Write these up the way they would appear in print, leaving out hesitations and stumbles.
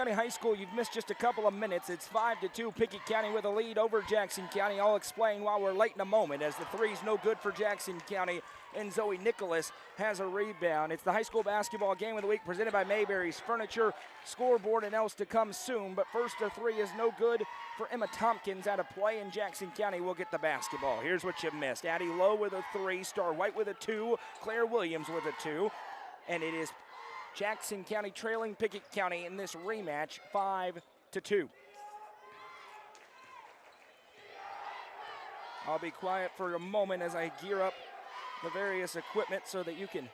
County High School, you've missed just a couple of minutes. It's 5-2, Pickett County with a lead over Jackson County. I'll explain why we're late in a moment, as the three's no good for Jackson County, and Zoe Nicholas has a rebound. It's the high school basketball game of the week presented by Mayberry's Furniture. Scoreboard and else to come soon, but first a three is no good for Emma Tompkins out of play, and Jackson County will get the basketball. Here's what you missed. Addie Lowe with a three, Star White with a two, Claire Williams with a two, and it is Jackson County trailing Pickett County in this rematch, 5-2. I'll be quiet for a moment as I gear up the various equipment so that you can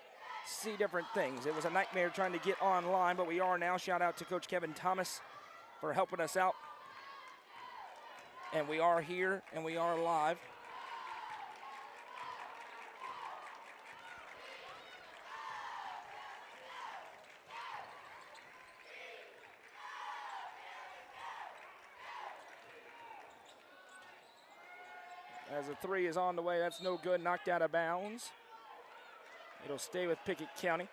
see different things. It was a nightmare trying to get online, but we are now. Shout out to Coach Kevin Thomas for helping us out. And we are here and we are live. As a three is on the way, that's no good, knocked out of bounds. It'll stay with Pickett County.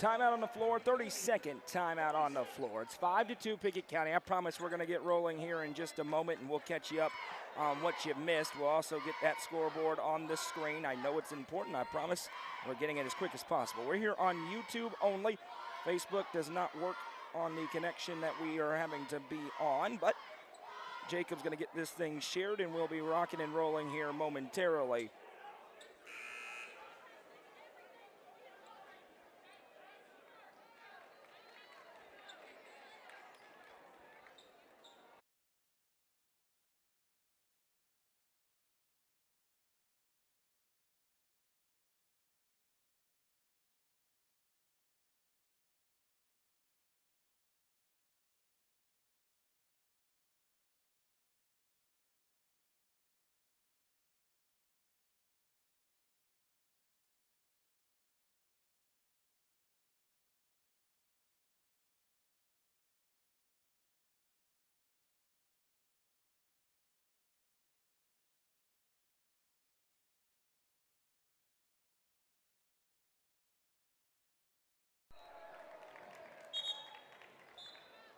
Timeout on the floor, 32nd timeout on the floor. It's 5-2 Pickett County. I promise we're going to get rolling here in just a moment, and we'll catch you up on what you missed. We'll also get that scoreboard on the screen. I know it's important. I promise we're getting it as quick as possible. We're here on YouTube only. Facebook does not work on the connection that we are having to be on, but Jacob's going to get this thing shared, and we'll be rocking and rolling here momentarily.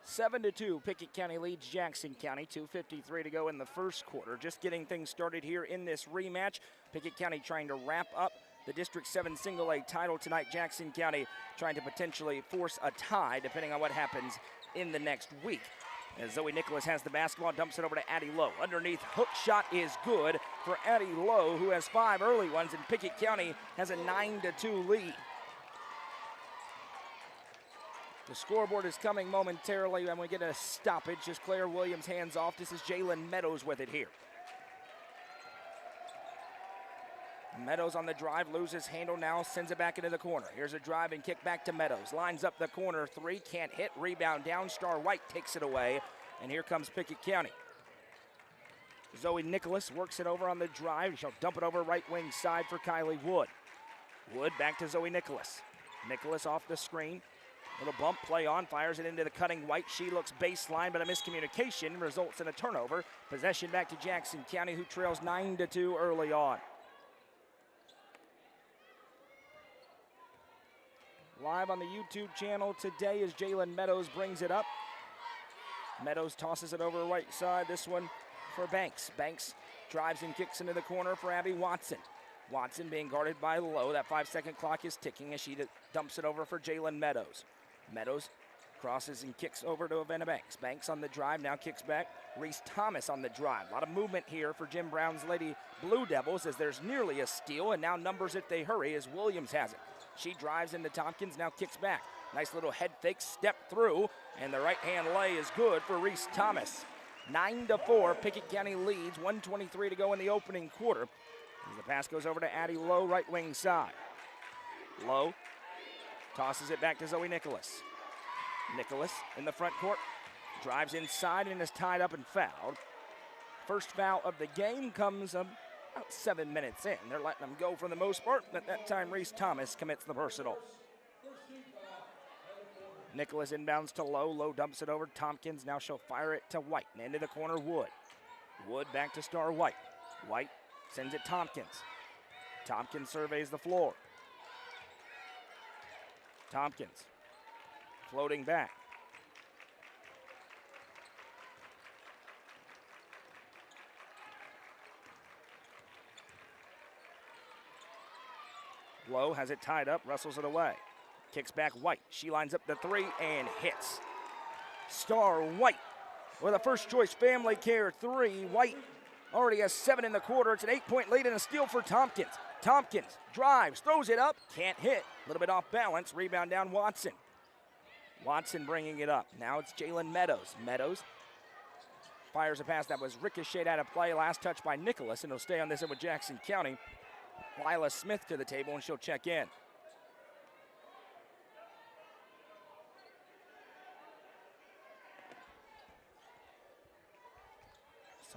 Seven to 2, Pickett County leads Jackson County. 2:53 to go in the first quarter. Just getting things started here in this rematch. Pickett County trying to wrap up the District 7 Single A title tonight. Jackson County trying to potentially force a tie, depending on what happens in the next week. As Zoe Nicholas has the basketball, dumps it over to Addie Lowe. Underneath, hook shot is good for Addie Lowe, who has 5 early ones, and Pickett County has a 9-2 lead. The scoreboard is coming momentarily, and we get a stoppage as Claire Williams hands off. This is Jalen Meadows with it here. Meadows on the drive, loses handle now, sends it back into the corner. Here's a drive and kick back to Meadows. Lines up the corner, three, can't hit, rebound down. Star White takes it away, and here comes Pickett County. Zoe Nicholas works it over on the drive. She'll dump it over right wing side for Kylie Wood. Wood back to Zoe Nicholas. Nicholas off the screen. Little bump play on, fires it into the cutting White. She looks baseline, but a miscommunication results in a turnover. Possession back to Jackson County, who trails 9-2 early on. Live on the YouTube channel today as Jalen Meadows brings it up. Meadows tosses it over right side. This one for Banks. Banks drives and kicks into the corner for Abby Watson. Watson being guarded by Lowe. That 5-second clock is ticking as she dumps it over for Jalen Meadows. Meadows crosses and kicks over to Avena Banks. Banks on the drive, now kicks back. Reese Thomas on the drive. A lot of movement here for Jim Brown's Lady Blue Devils as there's nearly a steal, and now numbers if they hurry as Williams has it. She drives into Tompkins, now kicks back. Nice little head fake, step through, and the right-hand lay is good for Reese Thomas. 9-4, Pickett County leads, 1:23 to go in the opening quarter. As the pass goes over to Addie Lowe, right wing side. Lowe Tosses it back to Zoe Nicholas. Nicholas in the front court. Drives inside and is tied up and fouled. First foul of the game comes about 7 minutes in. They're letting them go for the most part. At that time, Reese Thomas commits the personal. Nicholas inbounds to Lowe. Lowe dumps it over. Tompkins, now she'll fire it to White. And into the corner, Wood. Wood back to Star White. White sends it Tompkins. Tompkins surveys the floor. Tompkins floating back. Lowe has it tied up, wrestles it away. Kicks back White. She lines up the three and hits. Star White with a first choice Family Care three. White already has 7 in the quarter. It's an 8-point lead and a steal for Tompkins. Tompkins drives, throws it up, can't hit. A little bit off balance. Rebound down Watson. Watson bringing it up. Now it's Jalen Meadows. Meadows fires a pass that was ricocheted out of play. Last touch by Nicholas, and he'll stay on this end with Jackson County. Lila Smith to the table, and she'll check in.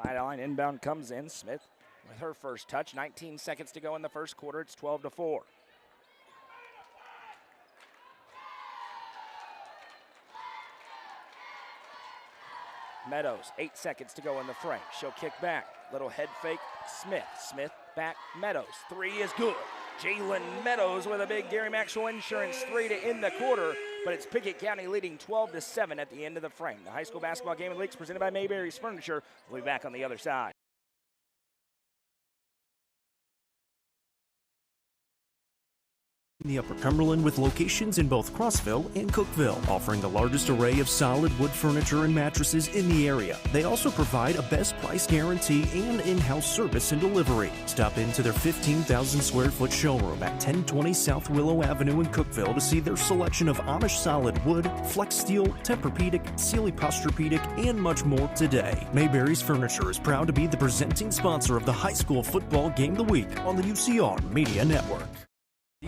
Sideline inbound comes in. Smith with her first touch. 19 seconds to go in the first quarter. It's 12-4. Meadows, 8 seconds to go in the frame. She'll kick back. Little head fake. Smith. Smith back. Meadows. Three is good. Jalen Meadows with a big Gary Maxwell Insurance three to end the quarter. But it's Pickett County leading 12-7 at the end of the frame. The high school basketball game of the league is presented by Mayberry's Furniture. We'll be back on the other side. In the Upper Cumberland with locations in both Crossville and Cookville, offering the largest array of solid wood furniture and mattresses in the area. They also provide a best price guarantee and in-house service and delivery. Stop into their 15,000 square foot showroom at 1020 South Willow Avenue in Cookville to see their selection of Amish solid wood, flex steel, Tempur-Pedic, Sealy Posturepedic, and much more today. Mayberry's Furniture is proud to be the presenting sponsor of the high school football game of the week on the UCR Media Network.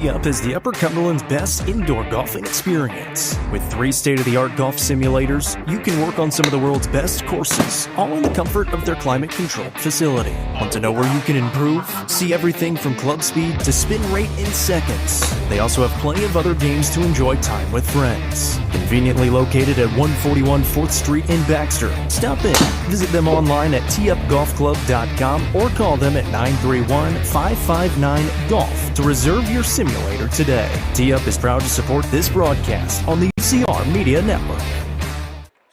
Up is the Upper Cumberland's best indoor golfing experience. With 3 state-of-the-art golf simulators, you can work on some of the world's best courses, all in the comfort of their climate-controlled facility. Want to know where you can improve? See everything from club speed to spin rate in seconds. They also have plenty of other games to enjoy time with friends. Conveniently located at 141 4th Street in Baxter. Stop in. Visit them online at tupgolfclub.com or call them at 931-559-GOLF to reserve your simulator today. T-Up is proud to support this broadcast on the UCR Media Network.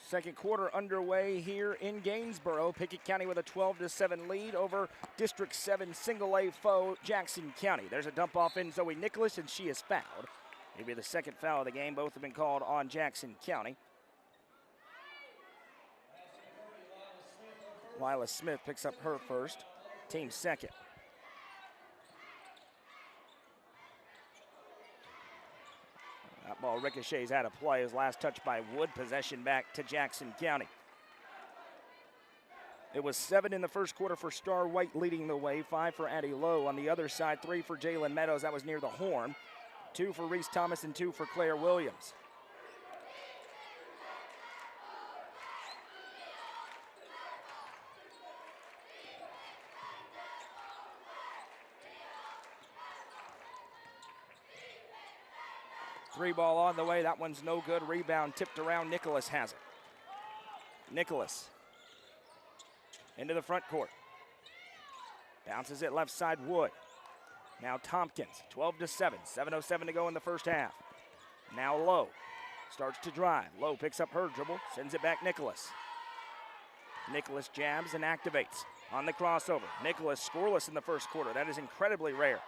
Second quarter underway here in Gainsboro. Pickett County with a 12-7 lead over District 7 single-A foe Jackson County. There's a dump off in Zoe Nicholas, and she is fouled. It'll be the second foul of the game. Both have been called on Jackson County. Lila Smith picks up her first, team second. That ball ricochets out of play. His last touch by Wood. Possession back to Jackson County. It was 7 in the first quarter for Star White leading the way. 5 for Addie Lowe. On the other side, 3 for Jalen Meadows. That was near the horn. 2 for Reese Thomas and 2 for Claire Williams. Three ball on the way. That one's no good. Rebound tipped around. Nicholas has it. Nicholas into the front court. Bounces it left side. Wood. Now Tompkins. 12-7. 7:07 to go in the first half. Now Lowe starts to drive. Lowe picks up her dribble. Sends it back Nicholas. Nicholas jabs and activates on the crossover. Nicholas scoreless in the first quarter. That is incredibly rare.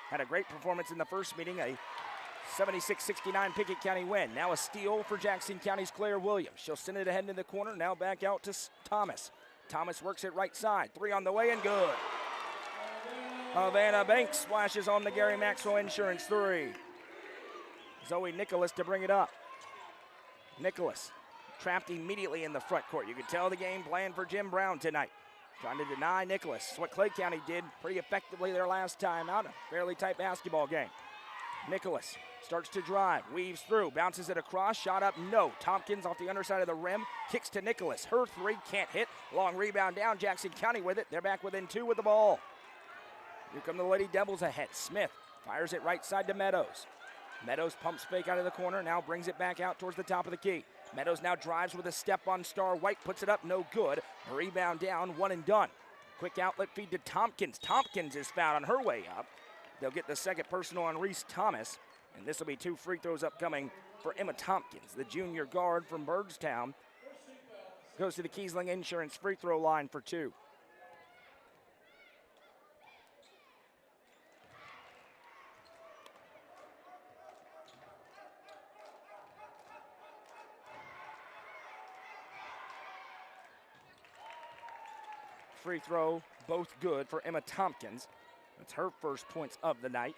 Had a great performance in the first meeting. A 76-69 Pickett County win. Now a steal for Jackson County's Claire Williams. She'll send it ahead into the corner. Now back out to Thomas. Thomas works it right side. 3 on the way and good. Havana Banks splashes on the Gary Maxwell Insurance 3. Zoe Nicholas to bring it up. Nicholas trapped immediately in the front court. You could tell the game plan for Jim Brown tonight. Trying to deny Nicholas. It's what Clay County did pretty effectively their last time out. A fairly tight basketball game. Nicholas starts to drive, weaves through, bounces it across, shot up, no. Tompkins off the underside of the rim, kicks to Nicholas. Her three, can't hit. Long rebound down, Jackson County with it. They're back within 2 with the ball. Here come the Lady Devils ahead. Smith fires it right side to Meadows. Meadows pumps fake out of the corner, now brings it back out towards the top of the key. Meadows now drives with a step on Star White, puts it up, no good. Rebound down, one and done. Quick outlet feed to Tompkins. Tompkins is fouled on her way up. They'll get the second personal on Reese Thomas, and this will be 2 free throws upcoming for Emma Tompkins, the junior guard from Byrdstown. Goes to the Kiesling Insurance free throw line for 2. Free throw, both good for Emma Tompkins. That's her first points of the night.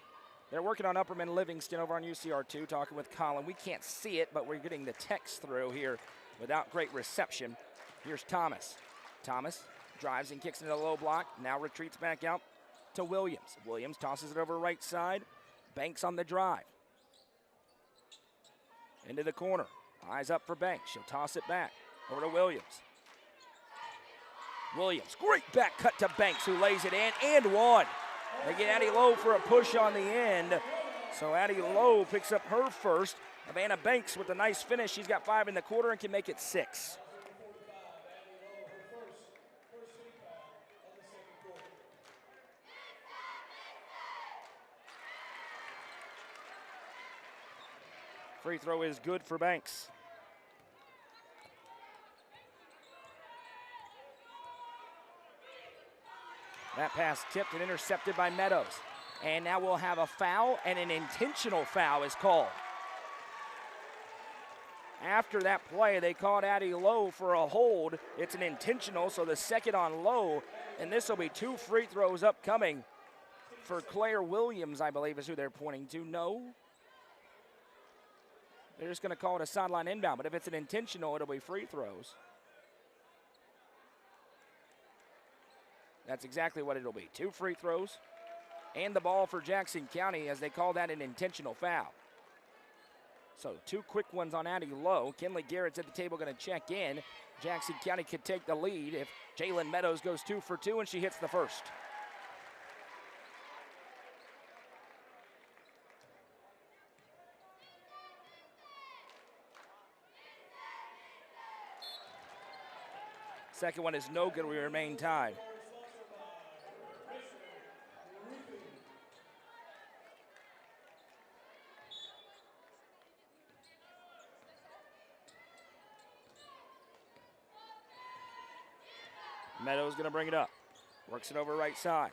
They're working on Upperman Livingston over on UCR2, talking with Colin. We can't see it, but we're getting the text through here without great reception. Here's Thomas. Thomas drives and kicks into the low block, now retreats back out to Williams. Williams tosses it over right side. Banks on the drive. Into the corner. Eyes up for Banks. She'll toss it back over to Williams. Williams, great back cut to Banks, who lays it in and one. They get Addie Lowe for a push on the end. So Addie Lowe picks up her first. Havana Banks with a nice finish. She's got 5 in the quarter and can make it 6. Free throw is good for Banks. That pass tipped and intercepted by Meadows. And now we'll have a foul, and an intentional foul is called. After that play, they called Addie Lowe for a hold. It's an intentional, so the second on Lowe, and this will be 2 free throws upcoming for Claire Williams, I believe is who they're pointing to. No. They're just going to call it a sideline inbound, but if it's an intentional, it'll be free throws. That's exactly what it'll be. 2 free throws and the ball for Jackson County as they call that an intentional foul. So 2 quick ones on Addie Lowe. Kinley Garrett's at the table going to check in. Jackson County could take the lead if Jalen Meadows goes 2 for 2 and she hits the first. Second one is no good. We remain tied. Meadows going to bring it up. Works it over right side.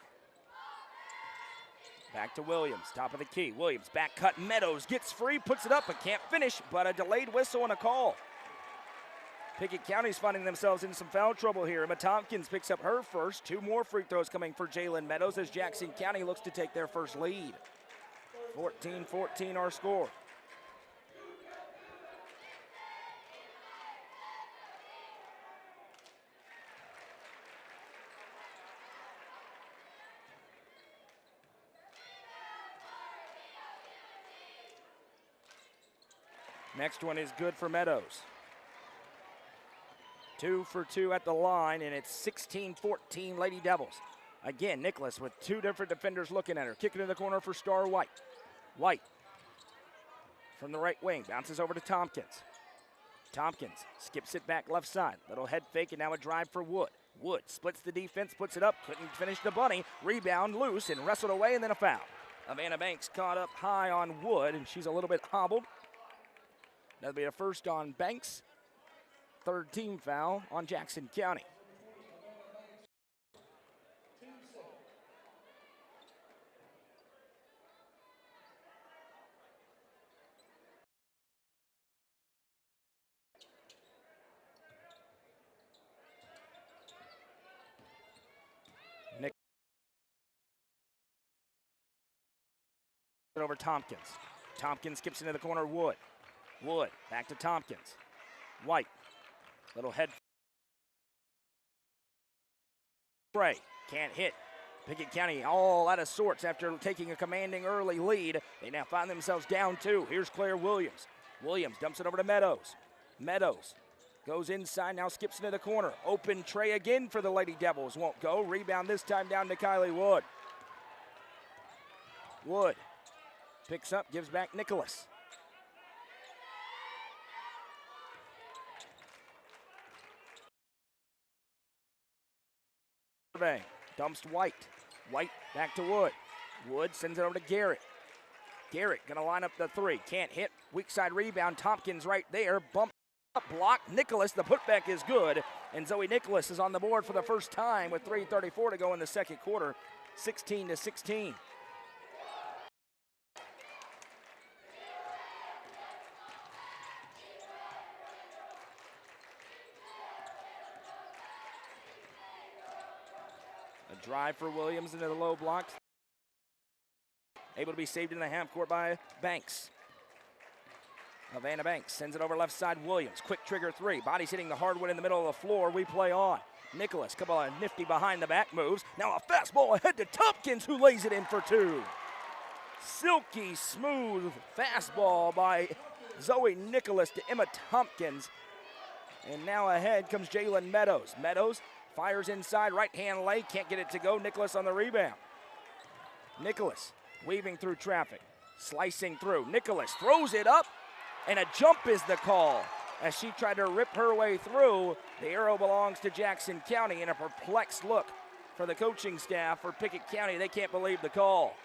Back to Williams, top of the key. Williams, back cut. Meadows gets free, puts it up, but can't finish, but a delayed whistle and a call. Pickett County's finding themselves in some foul trouble here. Emma Tompkins picks up her first. 2 more free throws coming for Jalen Meadows as Jackson County looks to take their first lead. 14-14 our score. Next one is good for Meadows. 2 for 2 at the line, and it's 16-14 Lady Devils. Again, Nicholas with 2 different defenders looking at her. Kicking in the corner for Star White. White from the right wing, bounces over to Tompkins. Tompkins skips it back left side. Little head fake, and now a drive for Wood. Wood splits the defense, puts it up, couldn't finish the bunny. Rebound loose and wrestled away, and then a foul. Havana Banks caught up high on Wood, and she's a little bit hobbled. That'll be a first on Banks. 3rd team foul on Jackson County. Nick over Tompkins. Tompkins skips into the corner. Wood. Wood back to Tompkins. White. Little head spray. Can't hit. Pickett County all out of sorts after taking a commanding early lead. They now find themselves down 2. Here's Claire Williams. Williams dumps it over to Meadows. Meadows goes inside, now skips into the corner. Open tray again for the Lady Devils. Won't go. Rebound this time down to Kylie Wood. Wood picks up, gives back Nicholas. Dumps White. White back to Wood. Wood sends it over to Garrett. Garrett gonna line up the 3. Can't hit. Weak side rebound. Tompkins right there. Bump up, block. Nicholas, the putback is good. And Zoe Nicholas is on the board for the first time with 3:34 to go in the second quarter. 16-16. A drive for Williams into the low blocks. Able to be saved in the half court by Banks. Havana Banks sends it over left side. Williams, quick trigger 3. Body's hitting the hardwood in the middle of the floor. We play on. Nicholas, couple of nifty behind the back moves. Now a fastball ahead to Tompkins, who lays it in for 2. Silky smooth fastball by Zoe Nicholas to Emma Tompkins. And now ahead comes Jalen Meadows. Meadows fires inside, right hand lay, can't get it to go. Nicholas on the rebound. Nicholas weaving through traffic, slicing through. Nicholas throws it up, and a jump is the call. As she tried to rip her way through, the arrow belongs to Jackson County, and a perplexed look for the coaching staff for Pickett County. They can't believe the call.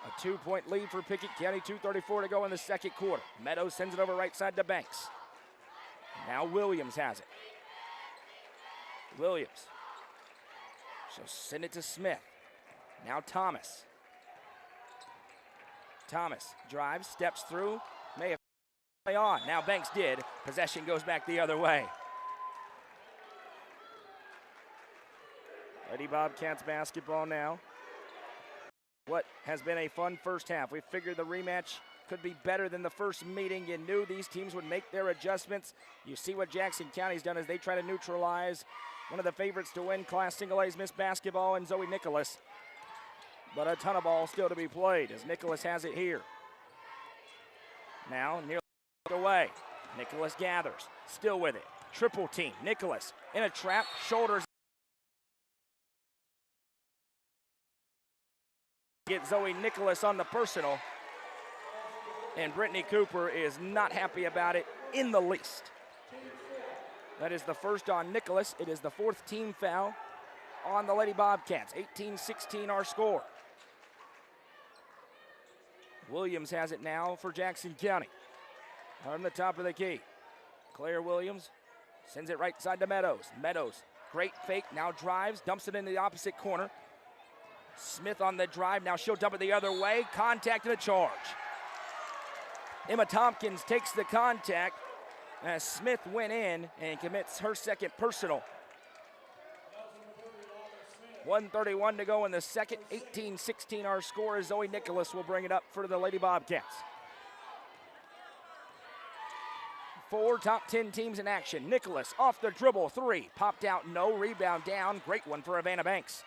A 2-point lead for Pickett County, 2:34 to go in the second quarter. Meadows sends it over right side to Banks. Now Williams has it. Williams. She'll send it to Smith. Now Thomas. Thomas drives, steps through, may have play on. Now Banks did. Possession goes back the other way. Lady Bobcats basketball now. What has been a fun first half. We figured the rematch could be better than the first meeting. You knew these teams would make their adjustments. You see what Jackson County's done as they try to neutralize one of the favorites to win Class Single A's Miss Basketball and Zoe Nicholas. But a ton of ball still to be played as Nicholas has it here. Now nearly away. Nicholas gathers, still with it. Triple team. Nicholas in a trap, shoulders. Get Zoe Nicholas on the personal. And Brittany Cooper is not happy about it in the least. That is the first on Nicholas. It is the 4th team foul on the Lady Bobcats. 18-16 our score. Williams has it now for Jackson County. On the top of the key. Claire Williams sends it right side to Meadows. Meadows, great fake, now drives, dumps it into the opposite corner. Smith on the drive, now she'll dump it the other way. Contact and a charge. Emma Tompkins takes the contact as Smith went in and commits her second personal. 1:31 to go in the second. 18-16 our score as Zoe Nicholas will bring it up for the Lady Bobcats. 4 top 10 teams in action. Nicholas off the dribble, 3. Popped out, no. Rebound down. Great one for Havana Banks.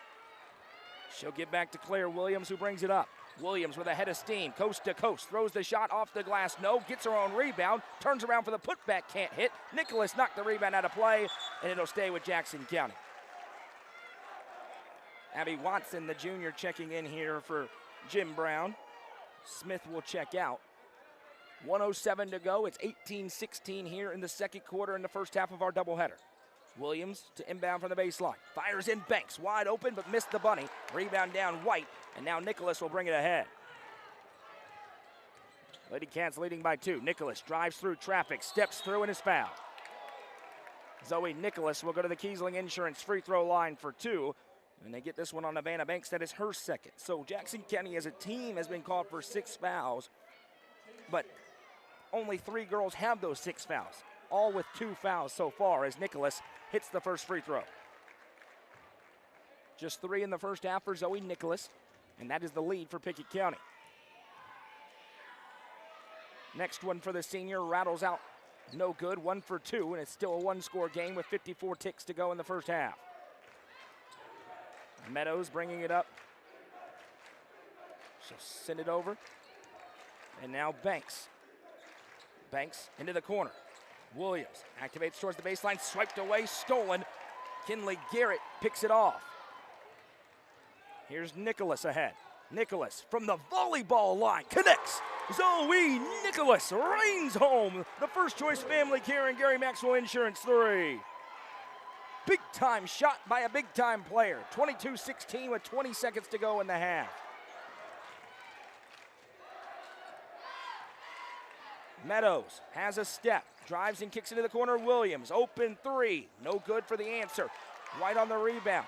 She'll get back to Claire Williams, who brings it up. Williams with a head of steam, coast to coast, throws the shot off the glass, no, gets her own rebound, turns around for the putback, can't hit. Nicholas knocked the rebound out of play, and it'll stay with Jackson County. Abby Watson, the junior, checking in here for Jim Brown. Smith will check out. 1:07 to go. It's 18-16 here in the second quarter in the first half of our doubleheader. Williams to inbound from the baseline. Fires in Banks, wide open, but missed the bunny. Rebound down White, and now Nicholas will bring it ahead. Lady Cats leading by 2. Nicholas drives through traffic, steps through, and is fouled. Zoe Nicholas will go to the Kiesling Insurance free throw line for 2. And they get this one on Havana Banks. That is her second. So Jackson County as a team has been called for 6 fouls, but only 3 girls have those 6 fouls, all with 2 fouls so far as Nicholas hits the first free throw. Just 3 in the first half for Zoe Nicholas, and that is the lead for Pickett County. Next one for the senior, rattles out No good, 1 for 2, and it's still a one-score game with 54 ticks to go in the first half. Meadows bringing it up. She'll send it over. And now Banks. Banks into the corner. Williams activates towards the baseline, swiped away, stolen. Kinley Garrett picks it off. Here's Nicholas ahead. Nicholas from the volleyball line connects. Zoe Nicholas reigns home. The first choice family care and Gary Maxwell Insurance 3. Big time shot by a big time player. 22-16 with 20 seconds to go in the half. Meadows has a step, drives and kicks into the corner. Williams, open three, no good for the answer. White on the rebound.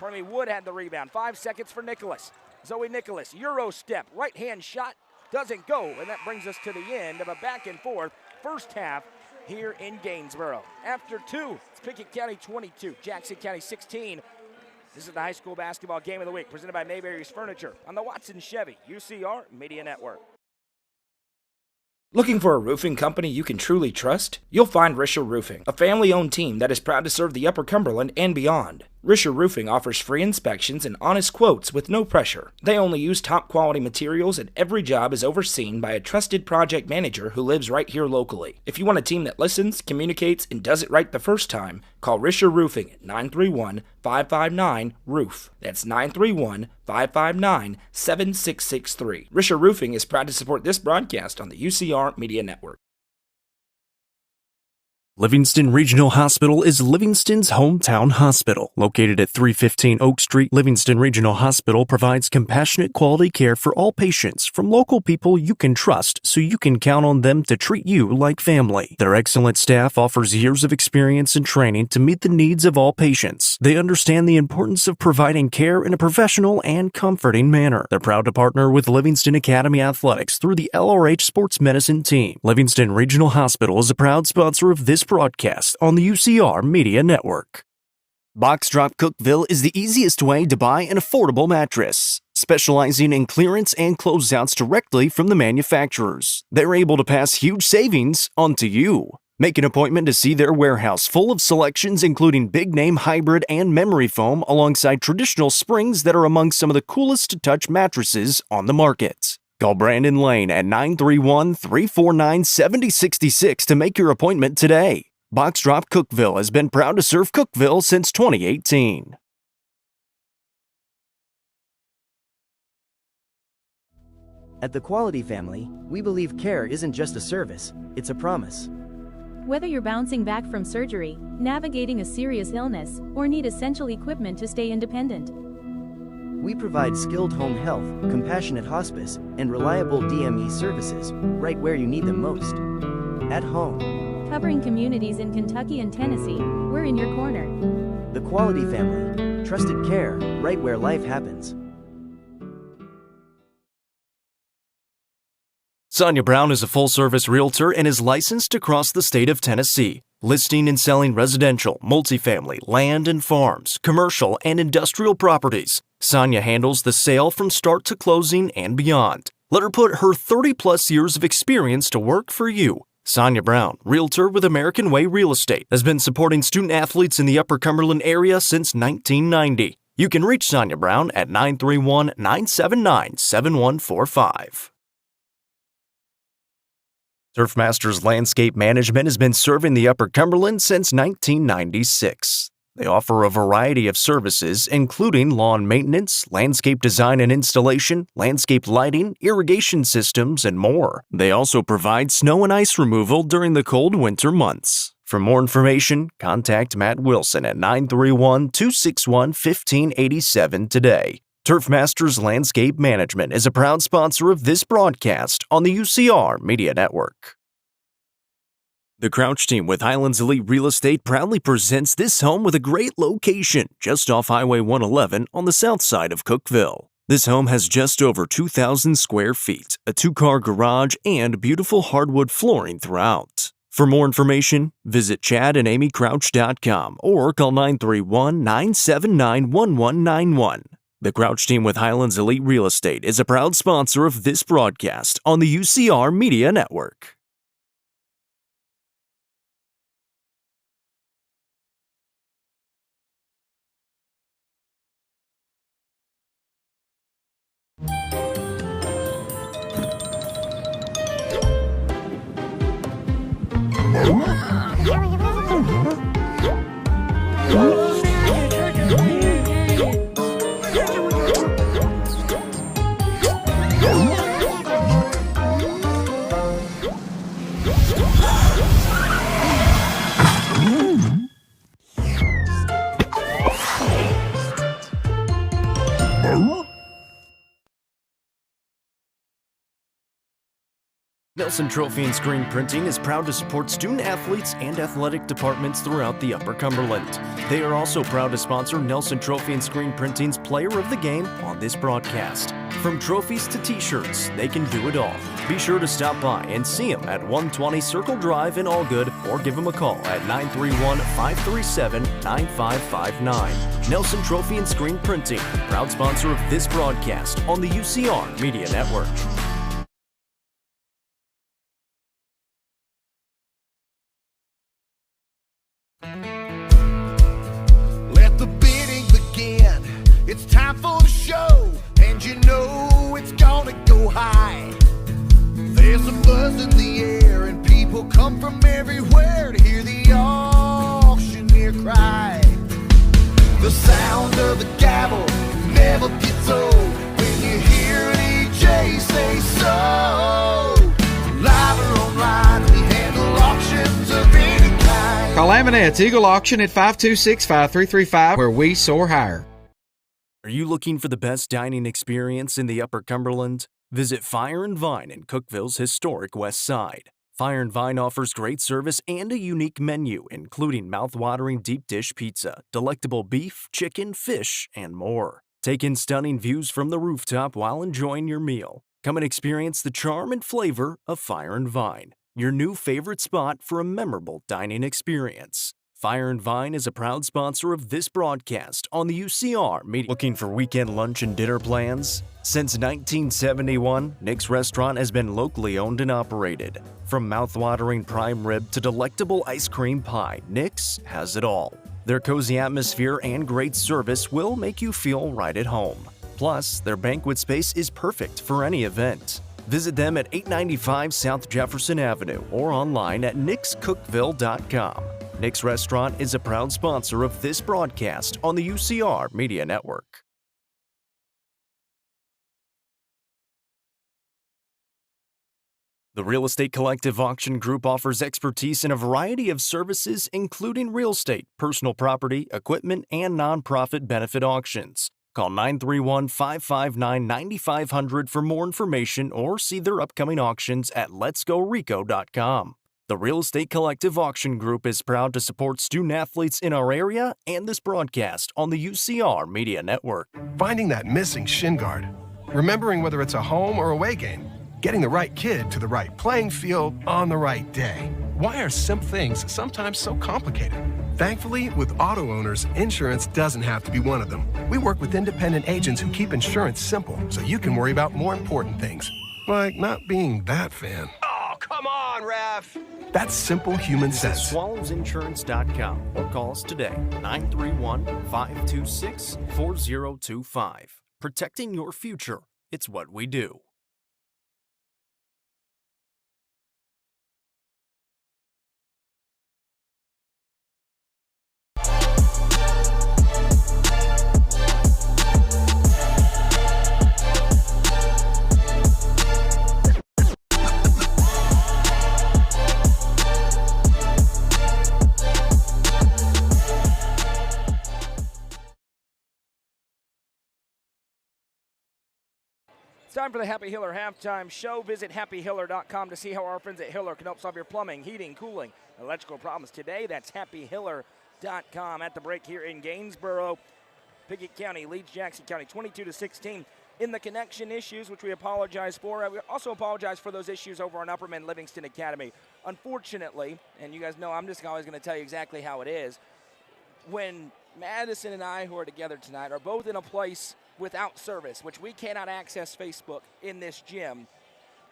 Wood had the rebound. 5 seconds for Nicholas. Zoe Nicholas, Euro step, right hand shot, doesn't go. And that brings us to the end of a back and forth first half here in Gainesboro. After two, it's Pickett County 22, Jackson County 16. This is the high school basketball game of the week presented by Mayberry's Furniture on the Watson Chevy UCR Media Network. Looking for a roofing company you can truly trust? You'll find Risher Roofing, a family-owned team that is proud to serve the Upper Cumberland and beyond. Risher Roofing offers free inspections and honest quotes with no pressure. They only use top-quality materials, and every job is overseen by a trusted project manager who lives right here locally. If you want a team that listens, communicates, and does it right the first time, call Risher Roofing at 931-559-ROOF. That's 931-559-7663. Risher Roofing is proud to support this broadcast on the UCR Media Network. Livingston Regional Hospital is Livingston's hometown hospital. Located at 315 Oak Street, Livingston Regional Hospital provides compassionate quality care for all patients from local people you can trust, so you can count on them to treat you like family. Their excellent staff offers years of experience and training to meet the needs of all patients. They understand the importance of providing care in a professional and comforting manner. They're proud to partner with Livingston Academy Athletics through the LRH Sports Medicine team. Livingston Regional Hospital is a proud sponsor of this broadcast on the UCR Media Network. Box Drop Cookeville is the easiest way to buy an affordable mattress, specializing in clearance and closeouts directly from the manufacturers. They're able to pass huge savings onto you. Make an appointment to see their warehouse full of selections including big-name hybrid and memory foam alongside traditional springs that are among some of the coolest to touch mattresses on the market. Call Brandon Lane at 931-349-7066 to make your appointment today. Box Drop Cookeville has been proud to serve Cookeville since 2018. At the Quality Family, we believe care isn't just a service, it's a promise. Whether you're bouncing back from surgery, navigating a serious illness, or need essential equipment to stay independent, we provide skilled home health, compassionate hospice, and reliable DME services right where you need them most. At home. Covering communities in Kentucky and Tennessee, we're in your corner. The Quality Family. Trusted care right where life happens. Sonia Brown is a full-service realtor and is licensed across the state of Tennessee, listing and selling residential, multifamily, land and farms, commercial and industrial properties. Sonia handles the sale from start to closing and beyond. Let her put her 30-plus years of experience to work for you. Sonia Brown, realtor with American Way Real Estate, has been supporting student-athletes in the Upper Cumberland area since 1990. You can reach Sonia Brown at 931-979-7145. Turfmasters Landscape Management has been serving the Upper Cumberland since 1996. They offer a variety of services, including lawn maintenance, landscape design and installation, landscape lighting, irrigation systems, and more. They also provide snow and ice removal during the cold winter months. For more information, contact Matt Wilson at 931-261-1587 today. Turfmasters Landscape Management is a proud sponsor of this broadcast on the UCR Media Network. The Crouch team with Highlands Elite Real Estate proudly presents this home with a great location just off Highway 111 on the south side of Cookeville. This home has just over 2,000 square feet, a 2-car garage, and beautiful hardwood flooring throughout. For more information, visit chadandamycrouch.com or call 931-979-1191. The Crouch team with Highlands Elite Real Estate is a proud sponsor of this broadcast on the UCR Media Network. now. Nelson Trophy and Screen Printing is proud to support student athletes and athletic departments throughout the Upper Cumberland. They are also proud to sponsor Nelson Trophy and Screen Printing's Player of the Game on this broadcast. From trophies to t-shirts, they can do it all. Be sure to stop by and see them at 120 Circle Drive in Allgood or give them a call at 931-537-9559. Nelson Trophy and Screen Printing, proud sponsor of this broadcast on the UCR Media Network. Let the bidding begin. It's time for the show, and you know it's gonna go high. There's a buzz in the air, and people come from everywhere to hear the auctioneer cry. The sound of the gavel never gets old when you hear an EJ say so. Live or online, we handle auctions of any kind. Call Amanette's Eagle Auction at 526-5335, where we soar higher. Are you looking for the best dining experience in the Upper Cumberland? Visit Fire and Vine in Cookeville's historic West Side. Fire and Vine offers great service and a unique menu, including mouth-watering deep dish pizza, delectable beef, chicken, fish, and more. Take in stunning views from the rooftop while enjoying your meal. Come and experience the charm and flavor of Fire and Vine, your new favorite spot for a memorable dining experience. Fire and Vine is a proud sponsor of this broadcast on the UCR Media. Looking for weekend lunch and dinner plans? Since 1971, Nick's Restaurant has been locally owned and operated. From mouth-watering prime rib to delectable ice cream pie, Nick's has it all. Their cozy atmosphere and great service will make you feel right at home. Plus, their banquet space is perfect for any event. Visit them at 895 South Jefferson Avenue or online at nickscookville.com. Nick's Restaurant is a proud sponsor of this broadcast on the UCR Media Network. The Real Estate Collective Auction Group offers expertise in a variety of services, including real estate, personal property, equipment, and nonprofit benefit auctions. Call 931-559-9500 for more information or see their upcoming auctions at letsgorico.com. The Real Estate Collective Auction Group is proud to support student athletes in our area and this broadcast on the UCR Media Network. Finding that missing shin guard. Remembering whether it's a home or away game. Getting the right kid to the right playing field on the right day. Why are simple things sometimes so complicated? Thankfully, with auto owners, insurance doesn't have to be one of them. We work with independent agents who keep insurance simple so you can worry about more important things. Like not being that fan. Oh, come on, ref. That's simple human sense. SwallowsInsurance.com or call us today, 931-526-4025. Protecting your future, it's what we do. Time for the Happy Hiller halftime show. Visit happyhiller.com to see how our friends at Hiller can help solve your plumbing, heating, cooling, electrical problems today. That's happyhiller.com. At the break here in Gainsboro, Pickett County leads Jackson County 22-16 in the connection issues, which we apologize for. We also apologize for those issues over on Upperman Livingston Academy. Unfortunately, and you guys know I'm just always going to tell you exactly how it is, when Madison and I, who are together tonight, are both in a place without service, which we cannot access Facebook in this gym,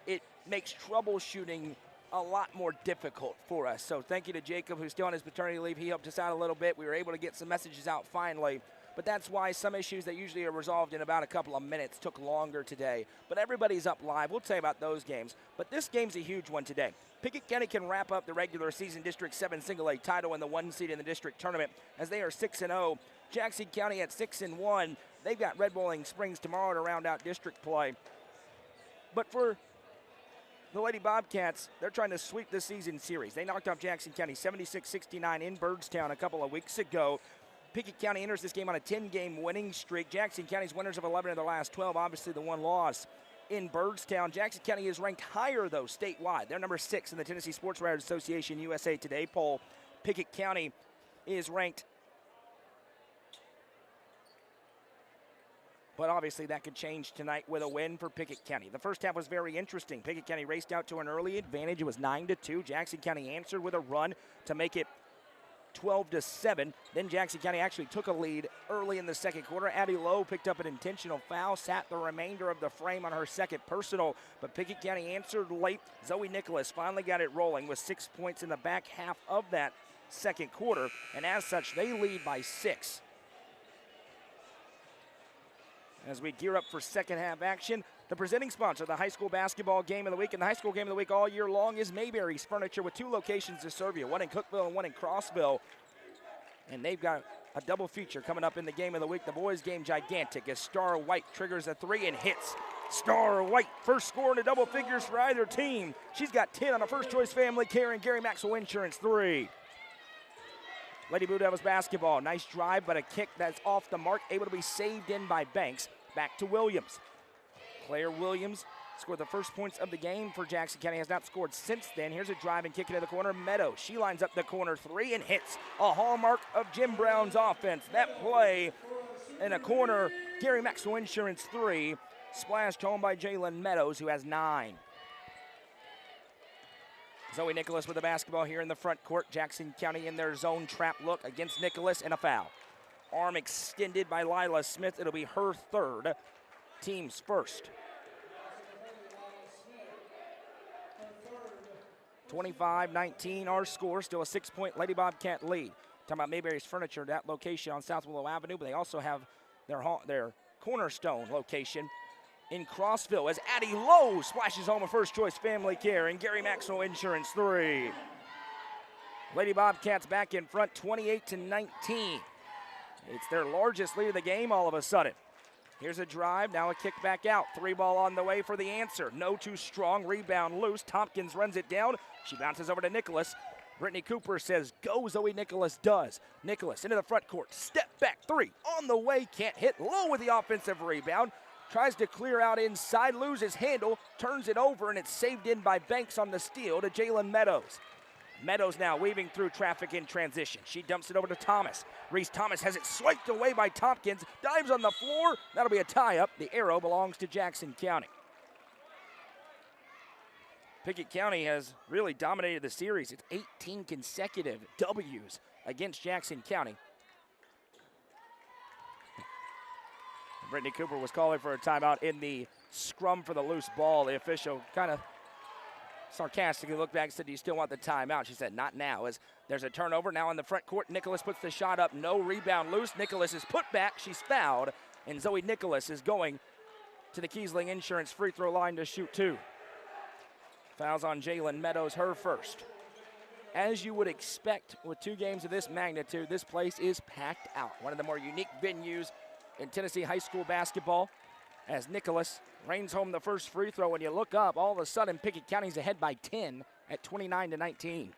it makes troubleshooting a lot more difficult for us. So thank you to Jacob, who's still on his paternity leave. He helped us out a little bit. We were able to get some messages out finally. But that's why some issues that usually are resolved in about a couple of minutes took longer today. But everybody's up live. We'll tell you about those games. But this game's a huge one today. Pickett County can wrap up the regular season District 7 Single A title and the 1 seed in the district tournament as they are 6-0. Jackson County at 6-1. They've got Red Bowling Springs tomorrow to round out district play. But for the Lady Bobcats, they're trying to sweep the season series. They knocked off Jackson County 76-69 in Byrdstown a couple of weeks ago. Pickett County enters this game on a 10-game winning streak. Jackson County's winners of 11 of their last 12, obviously the one loss in Byrdstown. Jackson County is ranked higher, though, statewide. They're number 6 in the Tennessee Sports Writers Association USA Today poll. Pickett County is ranked, but obviously that could change tonight with a win for Pickett County. The first half was very interesting. Pickett County raced out to an early advantage. It was 9-2. Jackson County answered with a run to make it 12-7. Then Jackson County actually took a lead early in the second quarter. Abby Lowe picked up an intentional foul, sat the remainder of the frame on her second personal, but Pickett County answered late. Zoe Nicholas finally got it rolling with 6 points in the back half of that second quarter, and as such, they lead by 6. As we gear up for second half action, the presenting sponsor of the high school basketball game of the week and the high school game of the week all year long is Mayberry's Furniture, with 2 locations to serve you, one in Cookeville and one in Crossville. And they've got a double feature coming up in the game of the week. The boys game gigantic as Star White triggers a 3 and hits. Star White, first score in the double figures for either team. She's got 10 on a first choice family care and Gary Maxwell Insurance 3. Lady Blue Devils basketball, nice drive, but a kick that's off the mark, able to be saved in by Banks. Back to Williams. Claire Williams scored the first points of the game for Jackson County, has not scored since then. Here's a drive and kick into the corner. Meadows, she lines up the corner 3 and hits. A hallmark of Jim Brown's offense. That play in a corner, Gary Maxwell Insurance 3, splashed home by Jalen Meadows, who has 9. Zoe Nicholas with the basketball here in the front court. Jackson County in their zone trap look against Nicholas, and a foul. Arm extended by Lila Smith. It'll be her third, team's first. 25-19 our score, still a 6-point Lady Bobcat lead. Talking about Mayberry's Furniture, that location on South Willow Avenue, but they also have their cornerstone location in Crossville as Addie Lowe splashes home a first choice family care and Gary Maxwell Insurance 3. Lady Bobcats back in front 28-19. It's their largest lead of the game all of a sudden. Here's a drive, now a kick back out. 3 ball on the way for the answer. No too strong, rebound loose. Tompkins runs it down. She bounces over to Nicholas. Brittany Cooper says, go, Zoe Nicholas does. Nicholas into the front court, step back 3. On the way, can't hit. Low with the offensive rebound. Tries to clear out inside, loses handle, turns it over, and it's saved in by Banks on the steal to Jalen Meadows. Meadows now weaving through traffic in transition. She dumps it over to Thomas. Reese Thomas has it swiped away by Tompkins. Dives on the floor. That'll be a tie-up. The arrow belongs to Jackson County. Pickett County has really dominated the series. It's 18 consecutive W's against Jackson County. Brittany Cooper was calling for a timeout in the scrum for the loose ball. The official kind of sarcastically looked back and said, do you still want the timeout? She said, not now, as there's a turnover now in the front court. Nicholas puts the shot up, no rebound loose. Nicholas is put back, she's fouled, and Zoe Nicholas is going to the Kiesling Insurance free throw line to shoot 2. Fouls on Jalen Meadows, her first. As you would expect with 2 games of this magnitude, this place is packed out. One of the more unique venues in Tennessee high school basketball, as Nicholas rains home the first free throw. When you look up, all of a sudden Pickett County's ahead by 10 at 29-19.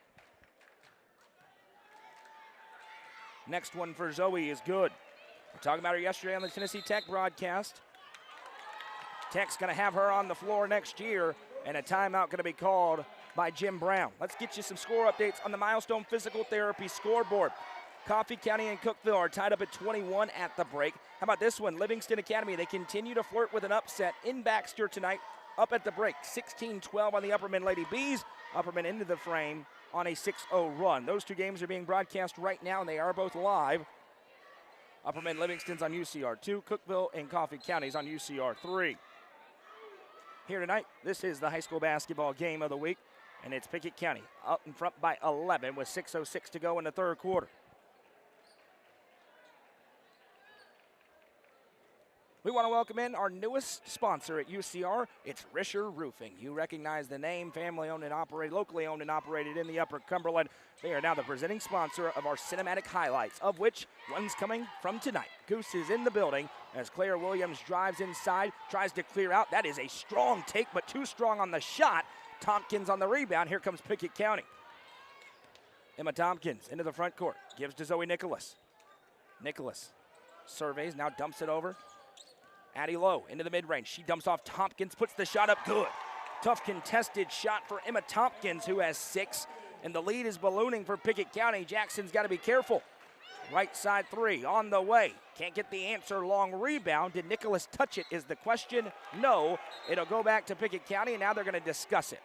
Next one for Zoe is good. We're talking about her yesterday on the Tennessee Tech broadcast. Tech's going to have her on the floor next year, and a timeout going to be called by Jim Brown. Let's get you some score updates on the Milestone Physical Therapy scoreboard. Coffee County and Cookeville are tied up at 21 at the break. How about this one? Livingston Academy, they continue to flirt with an upset in Baxter tonight, up at the break. 16-12 on the Upperman Lady Bees. Upperman into the frame on a 6-0 run. Those 2 games are being broadcast right now, and they are both live. Upperman Livingston's on UCR2, Cookeville and Coffee County's on UCR3. Here tonight, this is the high school basketball game of the week, and it's Pickett County up in front by 11 with 6:06 to go in the third quarter. We want to welcome in our newest sponsor at UCR. It's Risher Roofing. You recognize the name, family owned and operated, locally owned and operated in the Upper Cumberland. They are now the presenting sponsor of our cinematic highlights, of which one's coming from tonight. Goose is in the building as Claire Williams drives inside, tries to clear out. That is a strong take, but too strong on the shot. Tompkins on the rebound. Here comes Pickett County. Emma Tompkins into the front court, gives to Zoe Nicholas. Nicholas surveys, now dumps it over. Addie Lowe into the mid-range. She dumps off Tompkins, puts the shot up good. Tough contested shot for Emma Tompkins, who has 6. And the lead is ballooning for Pickett County. Jackson's got to be careful. Right side 3 on the way. Can't get the answer. Long rebound. Did Nicholas touch it is the question. No. It'll go back to Pickett County, and now they're going to discuss it.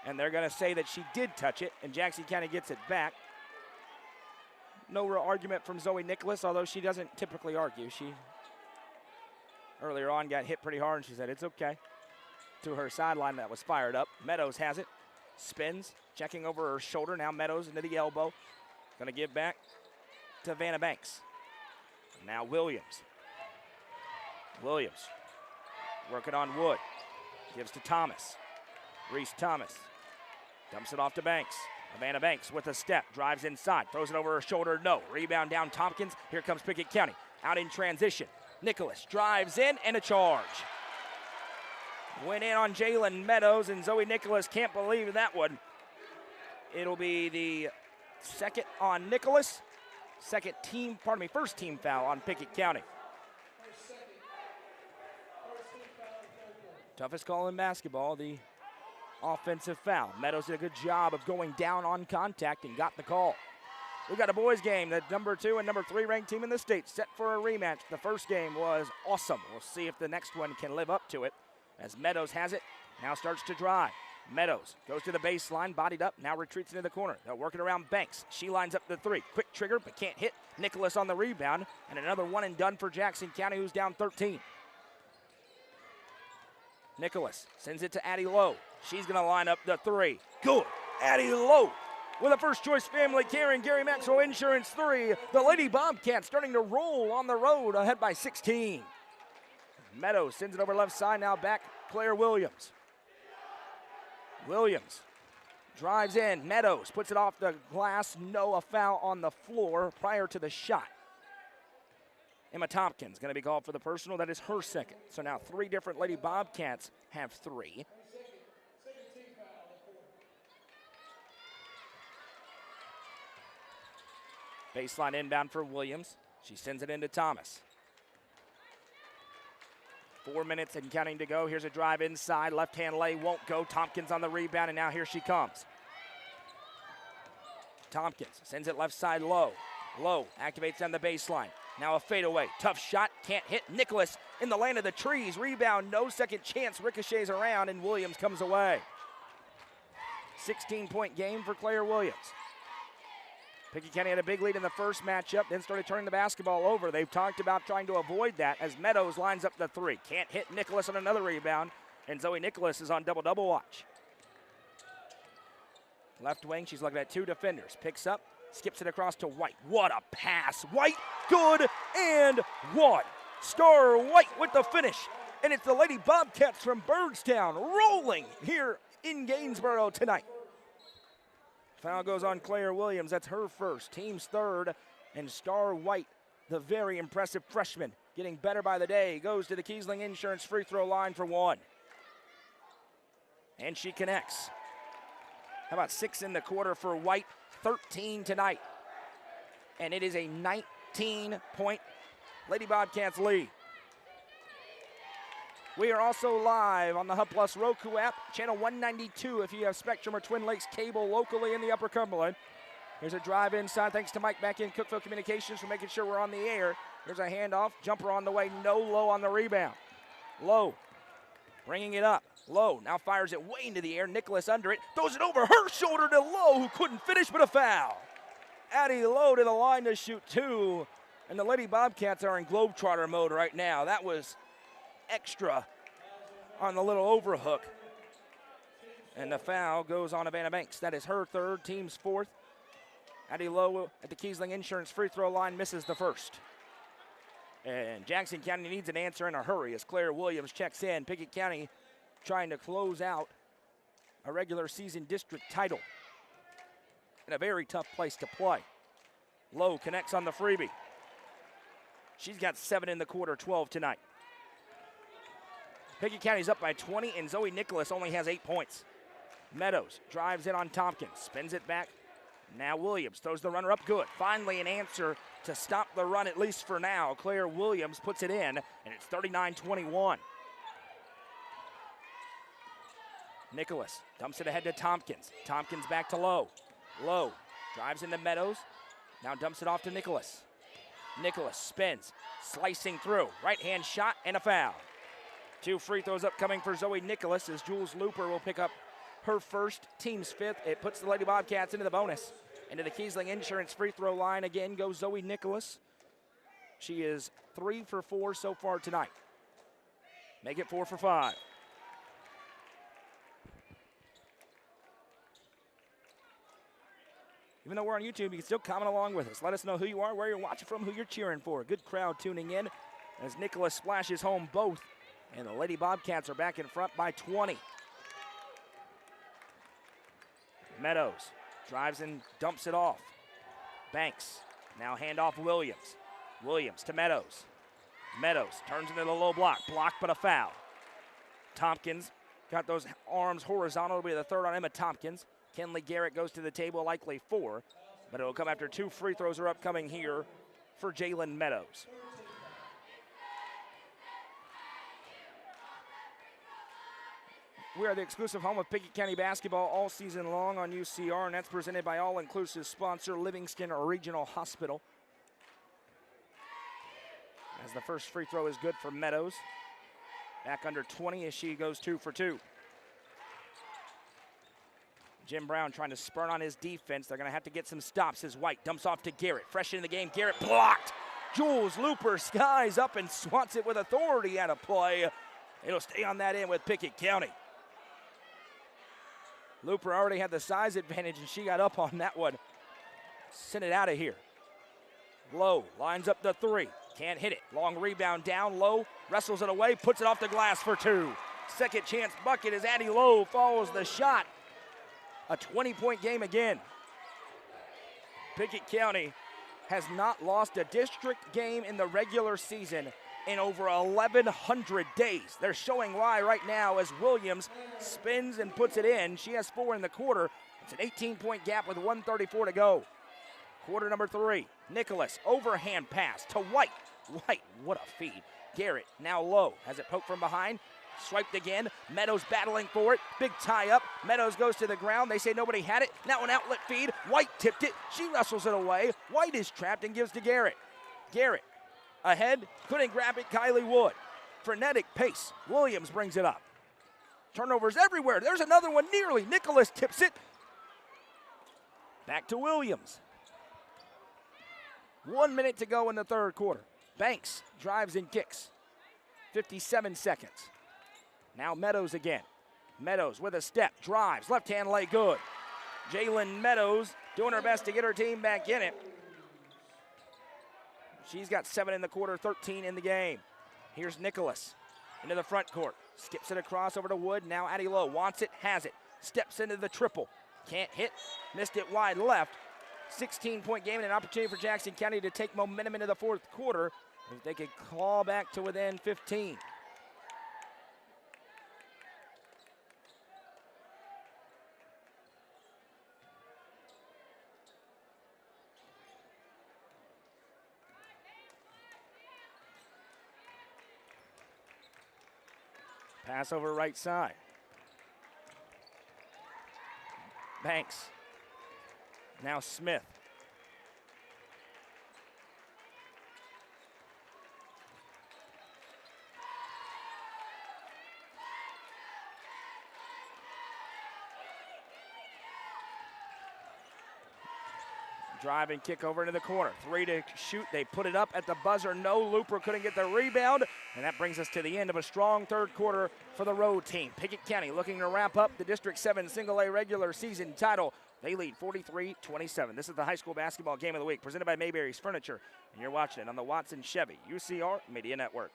And they're going to say that she did touch it, and Jackson County gets it back. No real argument from Zoe Nicholas, although she doesn't typically argue. She earlier on got hit pretty hard, and she said it's okay. To her sideline that was fired up. Meadows has it. Spins, checking over her shoulder. Now Meadows into the elbow. Going to give back to Vanna Banks. Now Williams. Williams working on Wood. Gives to Thomas. Reese Thomas dumps it off to Banks. Vanna Banks with a step, drives inside, throws it over her shoulder, no. Rebound down Tompkins. Here comes Pickett County. Out in transition. Nicholas drives in and a charge. Went in on Jalen Meadows, and Zoe Nicholas can't believe that one. It'll be the second on Nicholas. First team foul on Pickett County. Toughest call in basketball, the offensive foul. Meadows did a good job of going down on contact and got the call. We've got a boys game. The number 2 and number 3 ranked team in the state set for a rematch. The first game was awesome. We'll see if the next one can live up to it. As Meadows has it, now starts to drive. Meadows goes to the baseline, bodied up, now retreats into the corner. They're working around Banks. She lines up the 3. Quick trigger, but can't hit. Nicholas on the rebound, and another one and done for Jackson County, who's down 13. Nicholas sends it to Addie Lowe. She's going to line up the 3. Good. Addie Lowe with a first-choice family carrying Gary Maxwell Insurance 3. The Lady Bobcats starting to roll on the road, ahead by 16. Meadows sends it over left side, now back Claire Williams. Williams drives in. Meadows puts it off the glass. No, a foul on the floor prior to the shot. Emma Tompkins going to be called for the personal. That is her second. So now 3 different Lady Bobcats have 3. Baseline inbound for Williams. She sends it into Thomas. 4 minutes and counting to go. Here's a drive inside. Left-hand lay won't go. Tompkins on the rebound, and now here she comes. Tompkins sends it left side low. Low activates on the baseline. Now a fadeaway. Tough shot. Can't hit. Nicholas in the land of the trees. Rebound. No second chance. Ricochets around, and Williams comes away. 16-point game for Claire Williams. Pickett County had a big lead in the first matchup, then started turning the basketball over. They've talked about trying to avoid that as Meadows lines up the 3. Can't hit. Nicholas on another rebound, and Zoe Nicholas is on double-double watch. Left wing, she's looking at 2 defenders. Picks up, skips it across to White. What a pass. White, good, and 1. Star White with the finish. And it's the Lady Bobcats from Byrdstown rolling here in Gainesboro tonight. Foul goes on Claire Williams. That's her first. Team's 3rd. And Star White, the very impressive freshman, getting better by the day, goes to the Kiesling Insurance free throw line for 1. And she connects. How about 6 in the quarter for White? 13 tonight. And it is a 19-point Lady Bobcats lead. We are also live on the Hub Plus Roku app, channel 192 if you have Spectrum or Twin Lakes cable locally in the Upper Cumberland. Here's a drive inside, thanks to Mike back in Cookville Communications for making sure we're on the air. Here's a handoff, jumper on the way, no. Low on the rebound. Low, bringing it up. Low now fires it way into the air. Nicholas under it, throws it over her shoulder to Low, who couldn't finish, but a foul. Addie Low to the line to shoot 2. And the Lady Bobcats are in Globetrotter mode right now. That was extra on the little overhook. And the foul goes on to Vanna Banks. That is her 3rd, team's 4th. Addie Lowe at the Kiesling Insurance free throw line misses the first. And Jackson County needs an answer in a hurry as Claire Williams checks in. Pickett County trying to close out a regular season district title in a very tough place to play. Lowe connects on the freebie. She's got 7 in the quarter, 12 tonight. Pickett County's up by 20, and Zoe Nicholas only has 8 points. Meadows drives in on Tompkins, spins it back Now Williams throws the runner up good. Finally an answer to stop the run, at least for now. Claire Williams puts it in, and it's 39-21. Nicholas dumps it ahead to Tompkins. Tompkins back to Lowe. Lowe drives into Meadows. Now dumps it off to Nicholas. Nicholas spins, slicing through. Right-hand shot and a foul. 2 free throws upcoming for Zoe Nicholas as Jules Looper will pick up her first, team's 5th. It puts the Lady Bobcats into the bonus. Into the Kiesling Insurance free throw line again goes Zoe Nicholas. She is 3 for 4 so far tonight. Make it 4 for 5. Even though we're on YouTube, you can still comment along with us. Let us know who you are, where you're watching from, who you're cheering for. Good crowd tuning in as Nicholas splashes home both. And the Lady Bobcats are back in front by 20. Meadows drives and dumps it off. Banks now hand off Williams. Williams to Meadows. Meadows turns into the low block. Blocked but a foul. Tompkins got those arms horizontal. It'll be the 3rd on Emma Tompkins. Kenley Garrett goes to the table, likely 4. But it will come after 2 free throws are upcoming here for Jalen Meadows. We are the exclusive home of Pickett County basketball all season long on UCR, and that's presented by all-inclusive sponsor Livingston Regional Hospital. As the first free throw is good for Meadows. Back under 20 as she goes 2 for 2. Jim Brown trying to spurn on his defense. They're going to have to get some stops as White dumps off to Garrett. Fresh in the game, Garrett blocked. Jules Looper skies up and swats it with authority out of play. It'll stay on that end with Pickett County. Looper already had the size advantage, and she got up on that one. Send it out of here. Lowe lines up the 3. Can't hit it. Long rebound down. Lowe wrestles it away, puts it off the glass for 2. Second chance bucket as Addie Lowe follows the shot. A 20-point game again. Pickett County has not lost a district game in the regular season in over 1,100 days. They're showing why right now as Williams spins and puts it in. She has 4 in the quarter. It's an 18-point gap with 1:34 to go. Quarter number 3. Nicholas, overhand pass to White. White, what a feed. Garrett, now Low, has it poked from behind. Swiped again. Meadows battling for it. Big tie up. Meadows goes to the ground. They say nobody had it. Now an outlet feed. White tipped it. She wrestles it away. White is trapped and gives to Garrett. Garrett ahead. Couldn't grab it. Kylie Wood. Frenetic pace. Williams brings it up. Turnovers everywhere. There's another one nearly. Nicholas tips it. Back to Williams. 1 minute to go in the 3rd quarter. Banks drives and kicks. 57 seconds. Now Meadows again. Meadows with a step, drives, left hand lay good. Jalen Meadows doing her best to get her team back in it. She's got 7 in the quarter, 13 in the game. Here's Nicholas into the front court. Skips it across over to Wood. Now Addie Lowe wants it, has it. Steps into the triple. Can't hit, missed it wide left. 16-point game and an opportunity for Jackson County to take momentum into the 4th quarter if they could claw back to within 15. Pass over right side. Banks. Now Smith. Drive and kick over into the corner. 3 to shoot. They put it up at the buzzer. No, Looper couldn't get the rebound. And that brings us to the end of a strong 3rd quarter for the road team. Pickett County looking to wrap up the District 7 Single A regular season title. They lead 43-27. This is the high school basketball game of the week presented by Mayberry's Furniture. And you're watching it on the Watson Chevy UCR Media Network.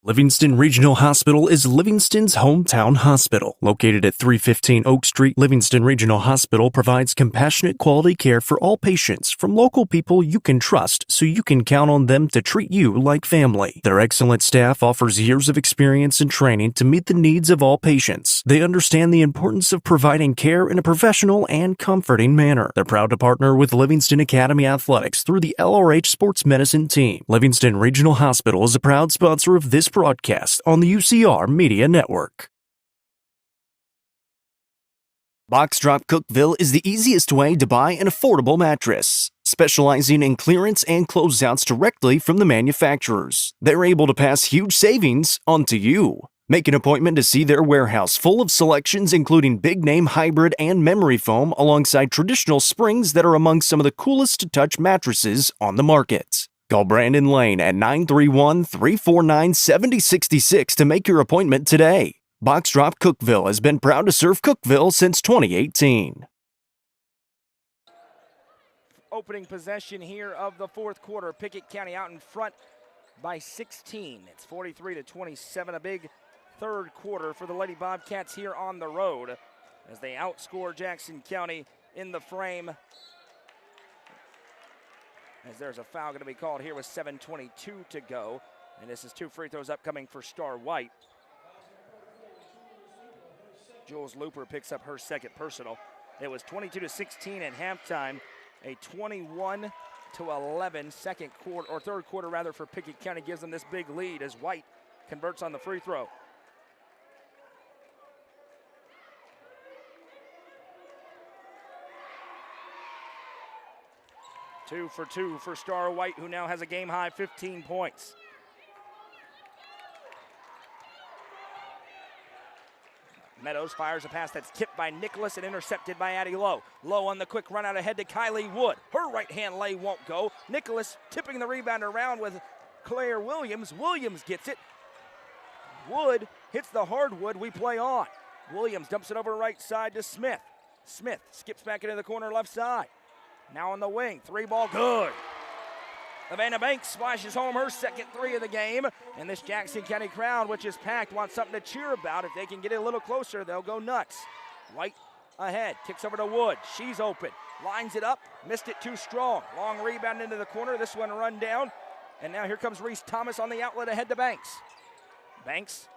Livingston Regional Hospital is Livingston's hometown hospital. Located at 315 Oak Street, Livingston Regional Hospital provides compassionate quality care for all patients from local people you can trust so you can count on them to treat you like family. Their excellent staff offers years of experience and training to meet the needs of all patients. They understand the importance of providing care in a professional and comforting manner. They're proud to partner with Livingston Academy Athletics through the LRH Sports Medicine team. Livingston Regional Hospital is a proud sponsor of this broadcast on the UCR Media Network. Box Drop Cookeville is the easiest way to buy an affordable mattress, specializing in clearance and closeouts directly from the manufacturers. They're able to pass huge savings on to you. Make an appointment to see their warehouse full of selections including big-name hybrid and memory foam alongside traditional springs that are among some of the coolest to touch mattresses on the market. Call Brandon Lane at 931-349-7066 to make your appointment today. Box Drop Cookeville has been proud to serve Cookeville since 2018. Opening possession here of the fourth quarter. Pickett County out in front by 16. It's 43-27, a big third quarter for the Lady Bobcats here on the road as they outscore Jackson County in the frame. As there's a foul going to be called here with 7:22 to go. And this is two free throws upcoming for Star White. Jules Looper picks up her second personal. It was 22-16 at halftime. A 21-11 second quarter, or third quarter rather, for Pickett County gives them this big lead as White converts on the free throw. Two for two for Star White, who now has a game-high 15 points. Meadows fires a pass that's tipped by Nicholas and intercepted by Addie Lowe. Lowe on the quick run out ahead to Kylie Wood. Her right-hand lay won't go. Nicholas tipping the rebound around with Claire Williams. Williams gets it. Wood hits the hardwood. We play on. Williams dumps it over right side to Smith. Smith skips back into the corner left side. Now on the wing, three ball good. Savannah Banks splashes home her second three of the game. And this Jackson County crowd, which is packed, wants something to cheer about. If they can get it a little closer, they'll go nuts. White ahead, kicks over to Wood. She's open, lines it up, missed it too strong. Long rebound into the corner, this one run down. And now here comes Reese Thomas on the outlet ahead to Banks. Banks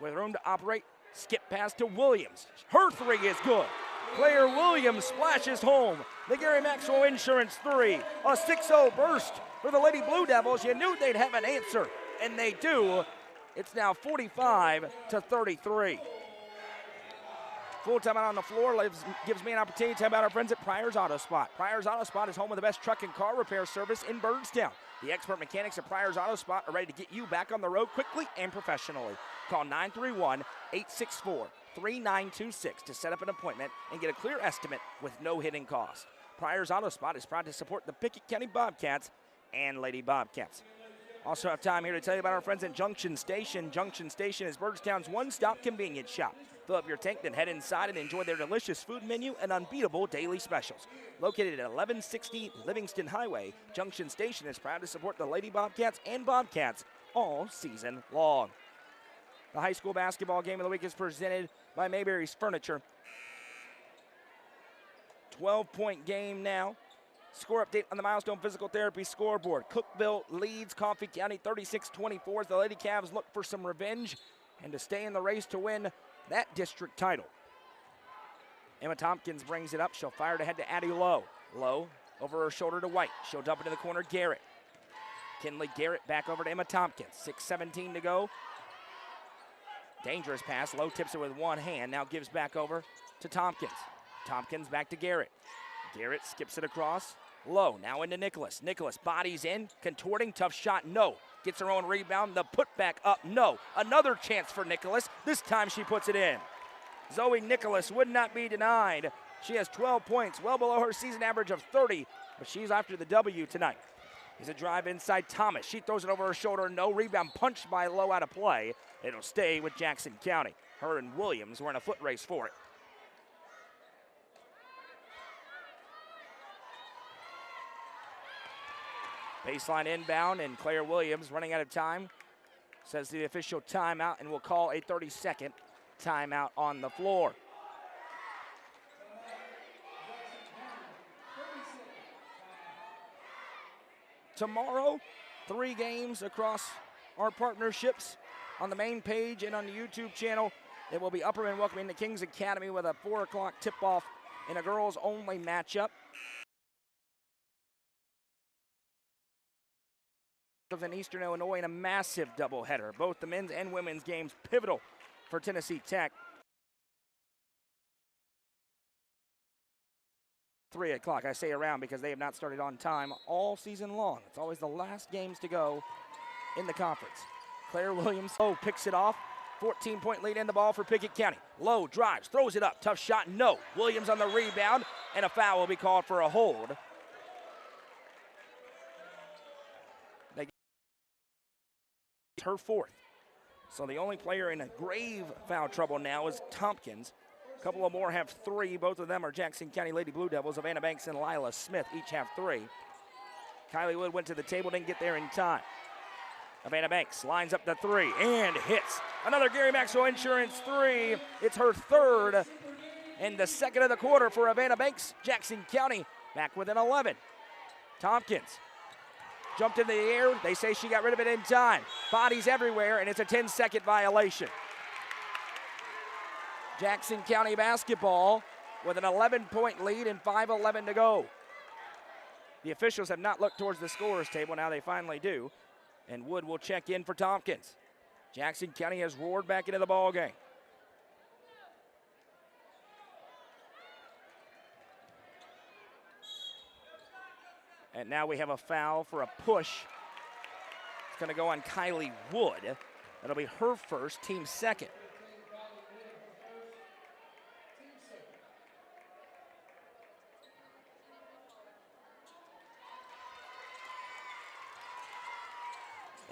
with room to operate, skip pass to Williams. Her three is good. Claire Williams splashes home the Gary Maxwell Insurance three. A 6-0 burst for the Lady Blue Devils. You knew they'd have an answer, and they do. It's now 45-33. Full timeout on the floor gives me an opportunity to tell about our friends at Pryor's Auto Spot. Pryor's Auto Spot is home of the best truck and car repair service in Byrdstown. The expert mechanics at Pryor's Auto Spot are ready to get you back on the road quickly and professionally. Call 931-864-3926 to set up an appointment and get a clear estimate with no hidden cost. Pryor's Auto Spot is proud to support the Pickett County Bobcats and Lady Bobcats. Also have time here to tell you about our friends at Junction Station. Junction Station is Byrdstown's one-stop convenience shop. Fill up your tank, then head inside and enjoy their delicious food menu and unbeatable daily specials. Located at 1160 Livingston Highway, Junction Station is proud to support the Lady Bobcats and Bobcats all season long. The high school basketball game of the week is presented by Mayberry's Furniture. 12-point game now. Score update on the Milestone Physical Therapy scoreboard. Cookeville leads Coffee County 36-24 as the Lady Cavs look for some revenge and to stay in the race to win that district title. Emma Tompkins brings it up. She'll fire it ahead to Addie Lowe. Lowe over her shoulder to White. She'll dump into the corner, Garrett. Kinley Garrett back over to Emma Tompkins. 6:17 to go. Dangerous pass. Lowe tips it with one hand. Now gives back over to Tompkins. Tompkins back to Garrett. Garrett skips it across. Lowe now into Nicholas. Nicholas bodies in, contorting, tough shot, no. Gets her own rebound, the putback up, no. Another chance for Nicholas. This time she puts it in. Zoe Nicholas would not be denied. She has 12 points, well below her season average of 30, but she's after the W tonight. Here's a drive inside Thomas. She throws it over her shoulder, no rebound, punched by Lowe out of play. It'll stay with Jackson County. Her and Williams were in a foot race for it. Baseline inbound, and Claire Williams running out of time. says the official timeout, and will call a 30-second timeout on the floor. Tomorrow, 3 games across our partnerships on the main page and on the YouTube channel. It will be Upperman welcoming the Kings Academy with a 4 o'clock tip-off in a girls-only matchup. In Eastern Illinois in a massive doubleheader. Both the men's and women's games pivotal for Tennessee Tech. 3 o'clock, I say around because they have not started on time all season long. It's always the last games to go in the conference. Claire Williams picks it off. 14-point lead in the ball for Pickett County. Lowe drives, throws it up, tough shot, no. Williams on the rebound, and a foul will be called for a hold. Her 4th. So the only player in a grave foul trouble now is Tompkins. A couple of more have 3. Both of them are Jackson County Lady Blue Devils. Savannah Banks and Lila Smith each have 3. Kylie Wood went to the table, didn't get there in time. Savannah Banks lines up the 3 and hits. Another Gary Maxwell Insurance 3. It's her 3rd and the 2nd of the quarter for Savannah Banks. Jackson County back with an 11. Tompkins jumped in the air. They say she got rid of it in time. Bodies everywhere, and it's a 10-second violation. Jackson County basketball with an 11-point lead and 5:11 to go. The officials have not looked towards the scorer's table. Now they finally do. And Wood will check in for Tompkins. Jackson County has roared back into the ball game. And now we have a foul for a push. It's going to go on Kylie Wood. That'll be her first, team second.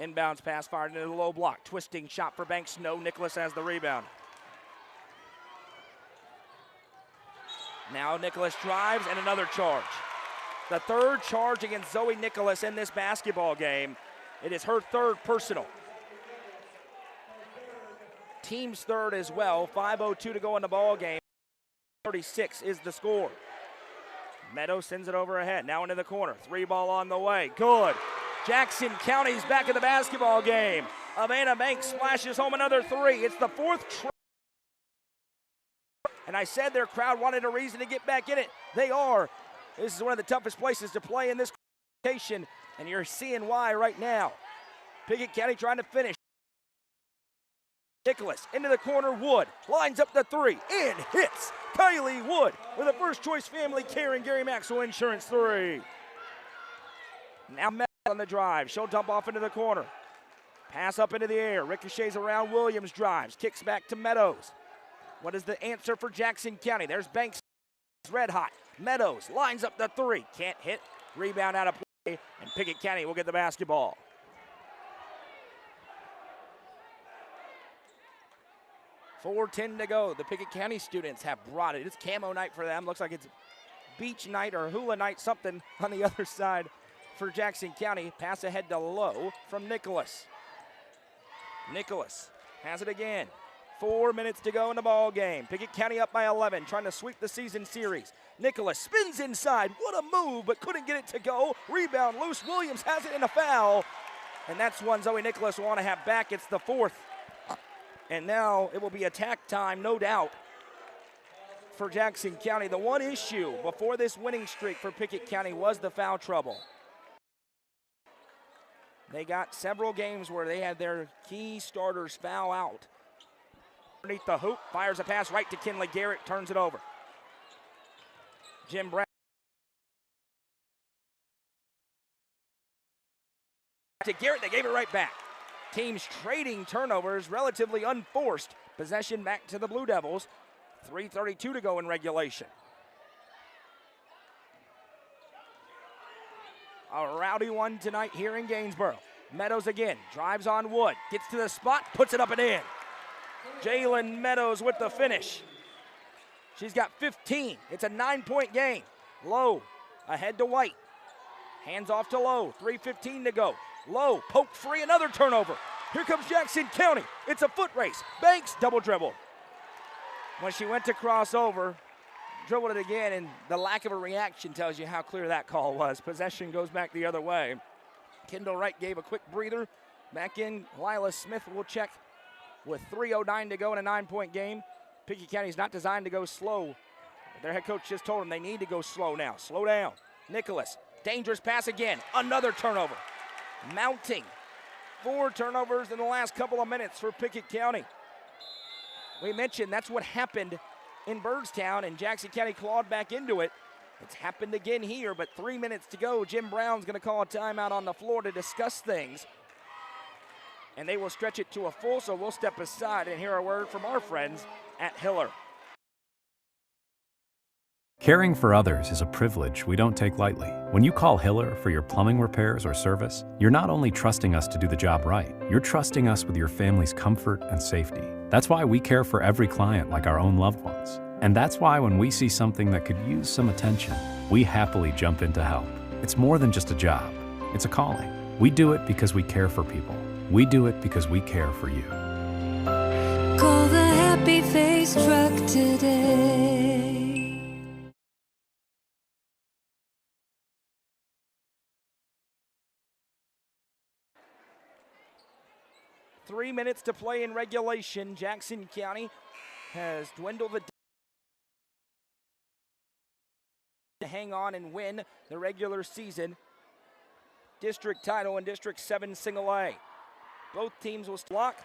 Inbounds pass fired into the low block. Twisting shot for Banks. No. Nicholas has the rebound. Now Nicholas drives and another charge. The 3rd charge against Zoe Nicholas in this basketball game. It is her 3rd personal. Team's 3rd as well. 5:02 to go in the ball game. 36 is the score. Meadows sends it over ahead. Now into the corner. 3 ball on the way. Good. Jackson County's back in the basketball game. Savannah Banks splashes home another 3. It's the 4th. And I said their crowd wanted a reason to get back in it. They are. This is one of the toughest places to play in this location, and you're seeing why right now. Pickett County trying to finish. Nicholas into the corner. Wood lines up the 3 and hits. Kylie Wood with a first choice family care and Gary Maxwell Insurance 3. Now Meadows on the drive. She'll dump off into the corner. Pass up into the air. Ricochets around. Williams drives. Kicks back to Meadows. What is the answer for Jackson County? There's Banks. Red hot. Meadows lines up the 3. Can't hit. Rebound out of play. And Pickett County will get the basketball. $4:10 to go. The Pickett County students have brought it. It's camo night for them. Looks like it's beach night or hula night, something on the other side for Jackson County. Pass ahead to Lowe from Nicholas. Nicholas has it again. 4 minutes to go in the ball game. Pickett County up by 11, trying to sweep the season series. Nicholas spins inside. What a move, but couldn't get it to go. Rebound loose. Williams has it in a foul. And that's one Zoe Nicholas will want to have back. It's the 4th. And now it will be attack time, no doubt, for Jackson County. The one issue before this winning streak for Pickett County was the foul trouble. They got several games where they had their key starters foul out. Underneath the hoop, fires a pass right to Kinley Garrett, turns it over. Jim Brown. To Garrett, they gave it right back. Teams trading turnovers, relatively unforced. Possession back to the Blue Devils. 3:32 to go in regulation. A rowdy one tonight here in Gainesboro. Meadows again, drives on Wood, gets to the spot, puts it up and in. Jalen Meadows with the finish. She's got 15. It's a 9-point game. Lowe ahead to White. Hands off to Lowe. 3:15 to go. Lowe poked free, another turnover. Here comes Jackson County. It's a foot race. Banks double dribble. When she went to cross over, dribbled it again, and the lack of a reaction tells you how clear that call was. Possession goes back the other way. Kendall Wright gave a quick breather. Back in, Lila Smith will check with 3:09 to go in a 9-point game. Pickett County's not designed to go slow. Their head coach just told them they need to go slow now. Slow down. Nicholas, dangerous pass again. Another turnover. Mounting. 4 turnovers in the last couple of minutes for Pickett County. We mentioned that's what happened in Byrdstown, and Jackson County clawed back into it. It's happened again here, but 3 minutes to go. Jim Brown's going to call a timeout on the floor to discuss things. And they will stretch it to a full, so we'll step aside and hear a word from our friends at Hiller. Caring for others is a privilege we don't take lightly. When you call Hiller for your plumbing repairs or service, you're not only trusting us to do the job right, you're trusting us with your family's comfort and safety. That's why we care for every client like our own loved ones. And that's why when we see something that could use some attention, we happily jump in to help. It's more than just a job, it's a calling. We do it because we care for people. We do it because we care for you. Call the Happy Face truck today. 3 minutes to play in regulation. Jackson County has dwindled to hang on and win the regular season district title in District 7 Single A. Both teams will block,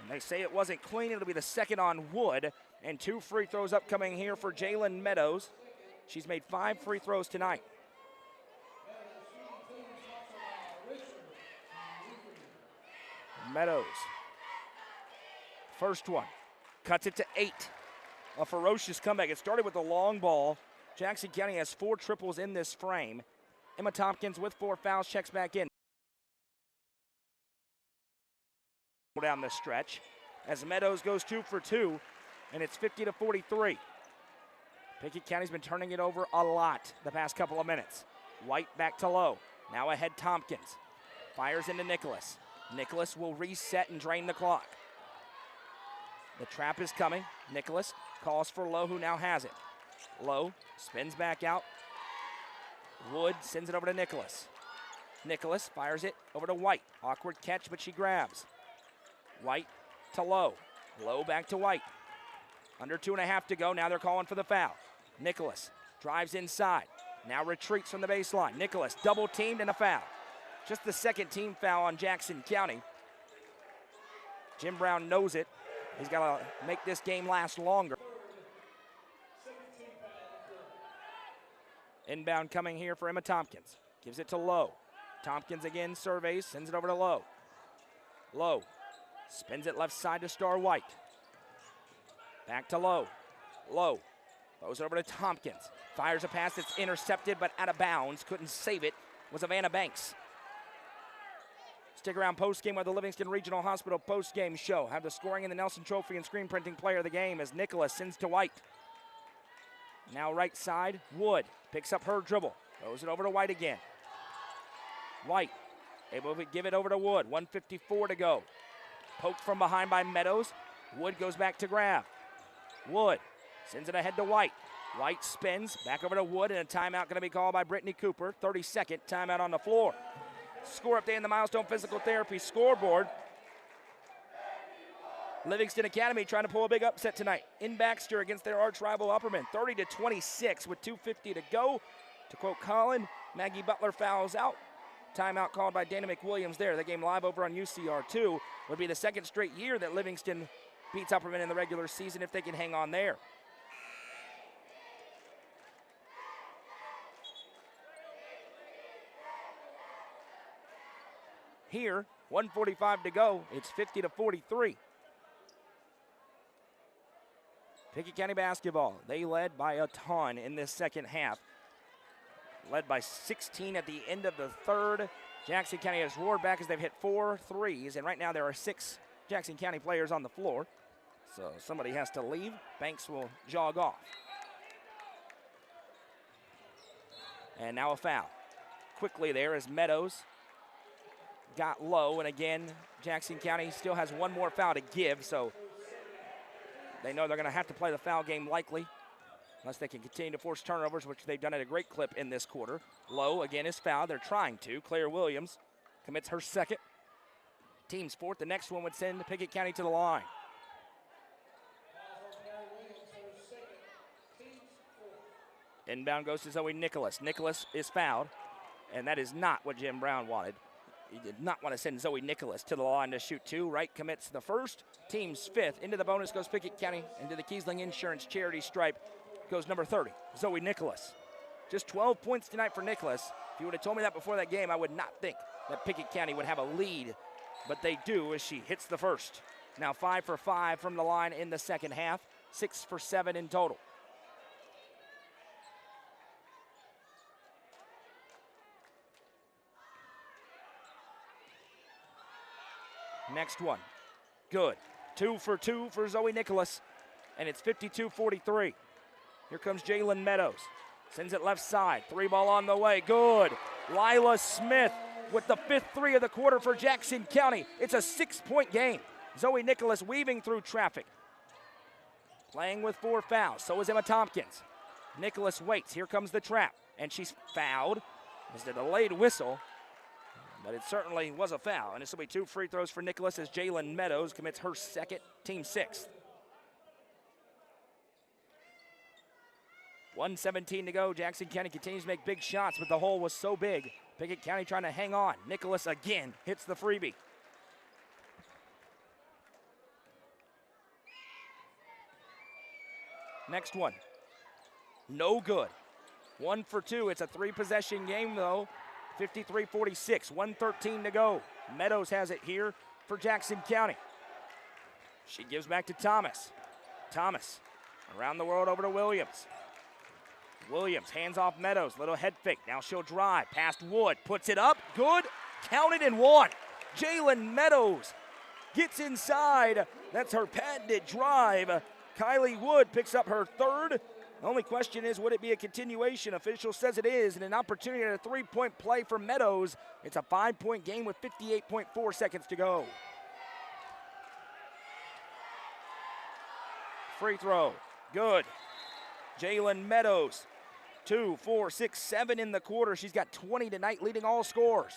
and they say it wasn't clean. It'll be the second on Wood, and 2 free throws upcoming here for Jalen Meadows. She's made 5 free throws tonight. Meadows, first one, cuts it to 8. A ferocious comeback. It started with a long ball. Jackson County has 4 triples in this frame. Emma Tompkins with 4 fouls checks back in. Down the stretch as Meadows goes 2 for 2, and it's 50-43. Pickett County's been turning it over a lot the past couple of minutes. White back to low. Now ahead Tompkins. Fires into Nicholas. Nicholas will reset and drain the clock. The trap is coming. Nicholas calls for Lowe, who now has it. Lowe spins back out. Wood sends it over to Nicholas. Nicholas fires it over to White. Awkward catch, but she grabs. White to Lowe. Lowe back to White. Under 2.5 to go. Now they're calling for the foul. Nicholas drives inside. Now retreats from the baseline. Nicholas double teamed and a foul. Just the second team foul on Jackson County. Jim Brown knows it. He's got to make this game last longer. Inbound coming here for Emma Tompkins. Gives it to Lowe. Tompkins again surveys, sends it over to Lowe. Lowe spins it left side to Star White. Back to Lowe. Lowe throws it over to Tompkins. Fires a pass that's intercepted but out of bounds. Couldn't save it. Was Havana Banks. Stick around post-game with the Livingston Regional Hospital post-game show. Have the scoring in the Nelson Trophy and screen printing player of the game as Nicholas sends to White. Now right side, Wood picks up her dribble. Throws it over to White again. White able to give it over to Wood. 1:54 to go. Poked from behind by Meadows. Wood goes back to grab. Wood sends it ahead to White. White spins back over to Wood, and a timeout going to be called by Brittany Cooper. 32nd timeout on the floor. Score update in the Milestone Physical Therapy scoreboard. Livingston Academy trying to pull a big upset tonight in Baxter against their arch rival Upperman. 30-26 with 2:50 to go. To quote Colin, Maggie Butler fouls out. Timeout called by Dana McWilliams there. The game live over on UCR2. Would be the second straight year that Livingston beats Upperman in the regular season if they can hang on there. Here, 1:45 to go. It's 50-43. Pickett County basketball. They led by a ton in this second half. Led by 16 at the end of the third. Jackson County has roared back as they've hit 4 threes, and right now there are 6 Jackson County players on the floor. So somebody has to leave. Banks will jog off. And now a foul. Quickly there is Meadows. got low, and again, Jackson County still has one more foul to give, so they know they're going to have to play the foul game likely, unless they can continue to force turnovers, which they've done at a great clip in this quarter. Low, again, is fouled. They're trying to. Claire Williams commits her second. Team's fourth. The next one would send Pickett County to the line. Inbound goes to Zoe Nicholas. Nicholas is fouled, and that is not what Jim Brown wanted. He did not want to send Zoe Nicholas to the line to shoot two. Wright commits the first. Team's fifth. Into the bonus goes Pickett County. Into the Kiesling Insurance charity stripe goes number 30, Zoe Nicholas. Just 12 points tonight for Nicholas. If you would have told me that before that game, I would not think that Pickett County would have a lead, but they do as she hits the first. Now 5 for 5 from the line in the second half, 6 for 7 in total. Next one, good. 2 for 2 for Zoe Nicholas, and it's 52-43. Here comes Jalen Meadows. Sends it left side. 3-ball on the way. Good. Lila Smith with the 5th three of the quarter for Jackson County. It's a 6-point game. Zoe Nicholas weaving through traffic. Playing with 4 fouls. So is Emma Tompkins. Nicholas waits. Here comes the trap. And she's fouled. It's a delayed whistle, but it certainly was a foul. And this will be 2 free throws for Nicholas as Jalen Meadows commits her second, team 6th. 1:17 to go. Jackson County continues to make big shots, but the hole was so big. Pickett County trying to hang on. Nicholas again hits the freebie. Next one. No good. 1 for 2. It's a 3-possession game, though. 53-46. 1:13 to go. Meadows has it here for Jackson County. She gives back to Thomas. Thomas around the world over to Williams. Williams hands off Meadows. Little head fake. Now she'll drive. Past Wood. Puts it up. Good. Counted and one. Jalen Meadows gets inside. That's her patented drive. Kylie Wood picks up her third. The only question is, would it be a continuation? Official says it is, and an opportunity at a 3-point play for Meadows. It's a 5-point game with 58.4 seconds to go. Free throw. Good. Jalen Meadows. 2, 4, 6, 7 in the quarter. She's got 20 tonight, leading all scorers.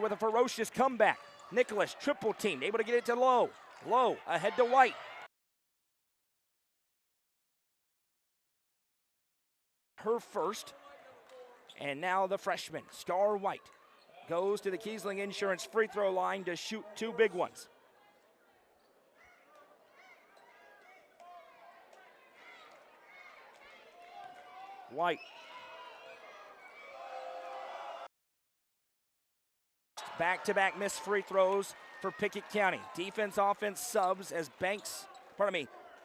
With a ferocious comeback. Nicholas triple teamed, able to get it to Lowe. Lowe ahead to White. Her first. And now the freshman, Star White, goes to the Kiesling Insurance free throw line to shoot 2 big ones. White. Back-to-back missed free throws for Pickett County. Defense, offense subs as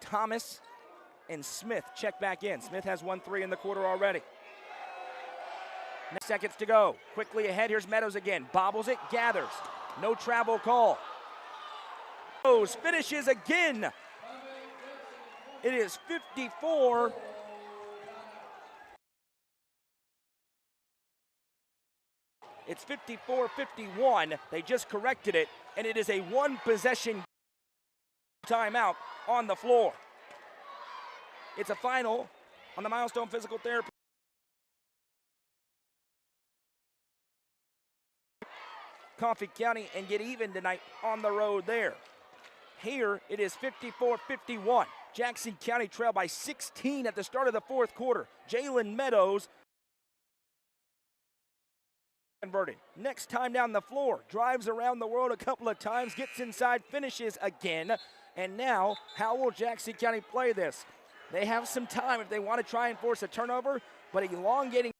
Thomas and Smith check back in. Smith has 1 3 in the quarter already. Next seconds to go. Quickly ahead, here's Meadows again. Bobbles it, gathers. No travel call. Meadows finishes again. It is 54. It's 54-51. They just corrected it, and it is a 1-possession timeout on the floor. It's a final on the Milestone Physical Therapy. Coffee County and get even tonight on the road there. Here it is 54-51. Jackson County trailed by 16 at the start of the 4th quarter. Jalen Meadows converted. Next time down the floor, drives around the world a couple of times, gets inside, finishes again. And now, how will Jackson County play this? They have some time if they want to try and force a turnover, but elongating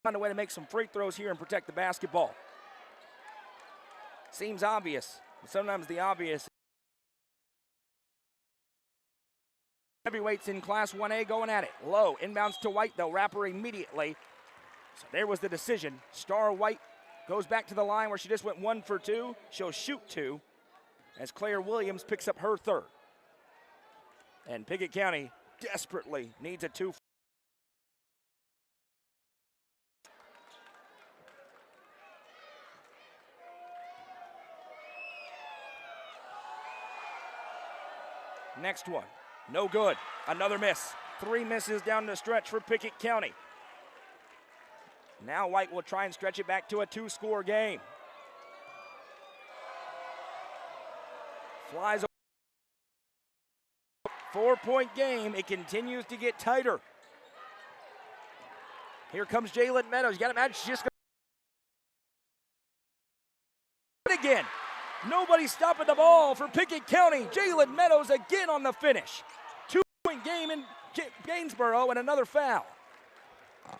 find a way to make some free throws here and protect the basketball. Seems obvious, but sometimes the obvious. Heavyweights in Class 1A going at it. Low, inbounds to White, though, wrapper immediately. So there was the decision. Star White goes back to the line where she just went 1 for 2. She'll shoot 2 as Claire Williams picks up her third. And Pickett County desperately needs a 2. Next one, no good. Another miss. 3 misses down the stretch for Pickett County. Now White will try and stretch it back to a 2-score game. Flies. 4-point game. It continues to get tighter. Here comes Jalen Meadows. You got to imagine she's just going again. Nobody stopping the ball for Pickett County. Jalen Meadows again on the finish. 2-point game in Gainsboro and another foul.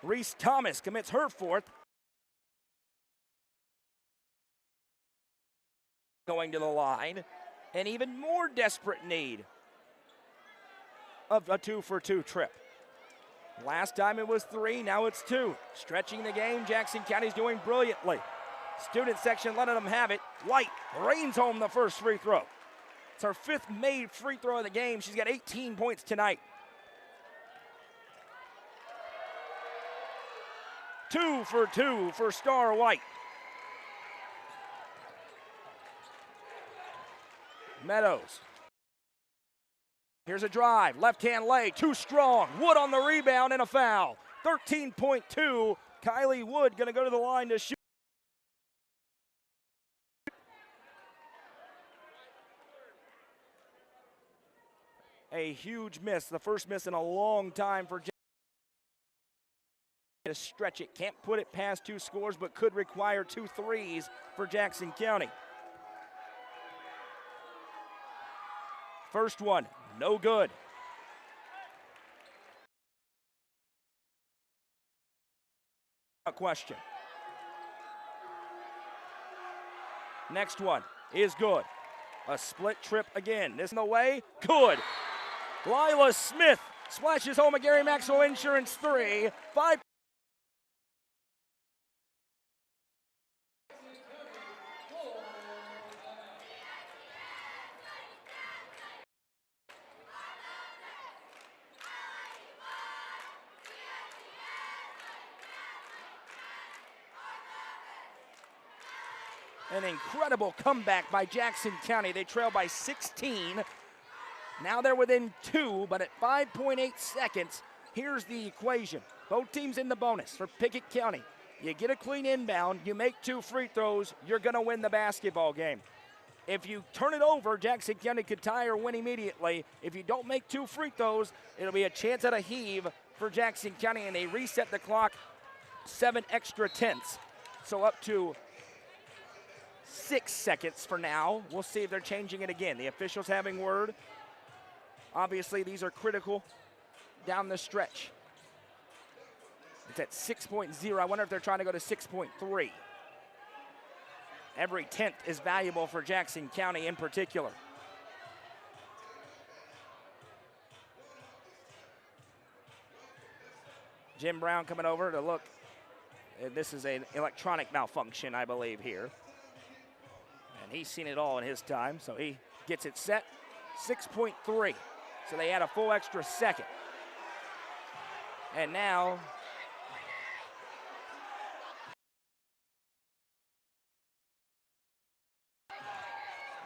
Reese Thomas commits her 4th. Going to the line. An even more desperate need of a 2-for-2 trip. Last time it was 3, now it's 2. Stretching the game, Jackson County's doing brilliantly. Student section letting them have it. White rains home the first free throw. It's her 5th made free throw of the game. She's got 18 points tonight. 2 for 2 for Star White. Meadows. Here's a drive, left-hand lay, too strong. Wood on the rebound and a foul. 13.2. Kylie Wood gonna go to the line to shoot. A huge miss, the first miss in a long time for to stretch it. Can't put it past 2 scores, but could require 2 threes for Jackson County. First one, no good. A question. Next one is good. A split trip again. This in the way, good. Lila Smith splashes home a Gary Maxwell Insurance 3. 5. An incredible comeback by Jackson County. They trail by 16. Now they're within 2, but at 5.8 seconds, here's the equation. Both teams in the bonus for Pickett County. You get a clean inbound, you make 2 free throws, you're gonna win the basketball game. If you turn it over, Jackson County could tie or win immediately. If you don't make 2 free throws, it'll be a chance at a heave for Jackson County, and they reset the clock 7 extra tenths. So up to 6 seconds for now. We'll see if they're changing it again. The officials having word. Obviously, these are critical down the stretch. It's at 6.0. I wonder if they're trying to go to 6.3. Every tenth is valuable for Jackson County in particular. Jim Brown coming over to look. This is an electronic malfunction, I believe, here. And he's seen it all in his time, so he gets it set. 6.3. So they add a full extra second. And now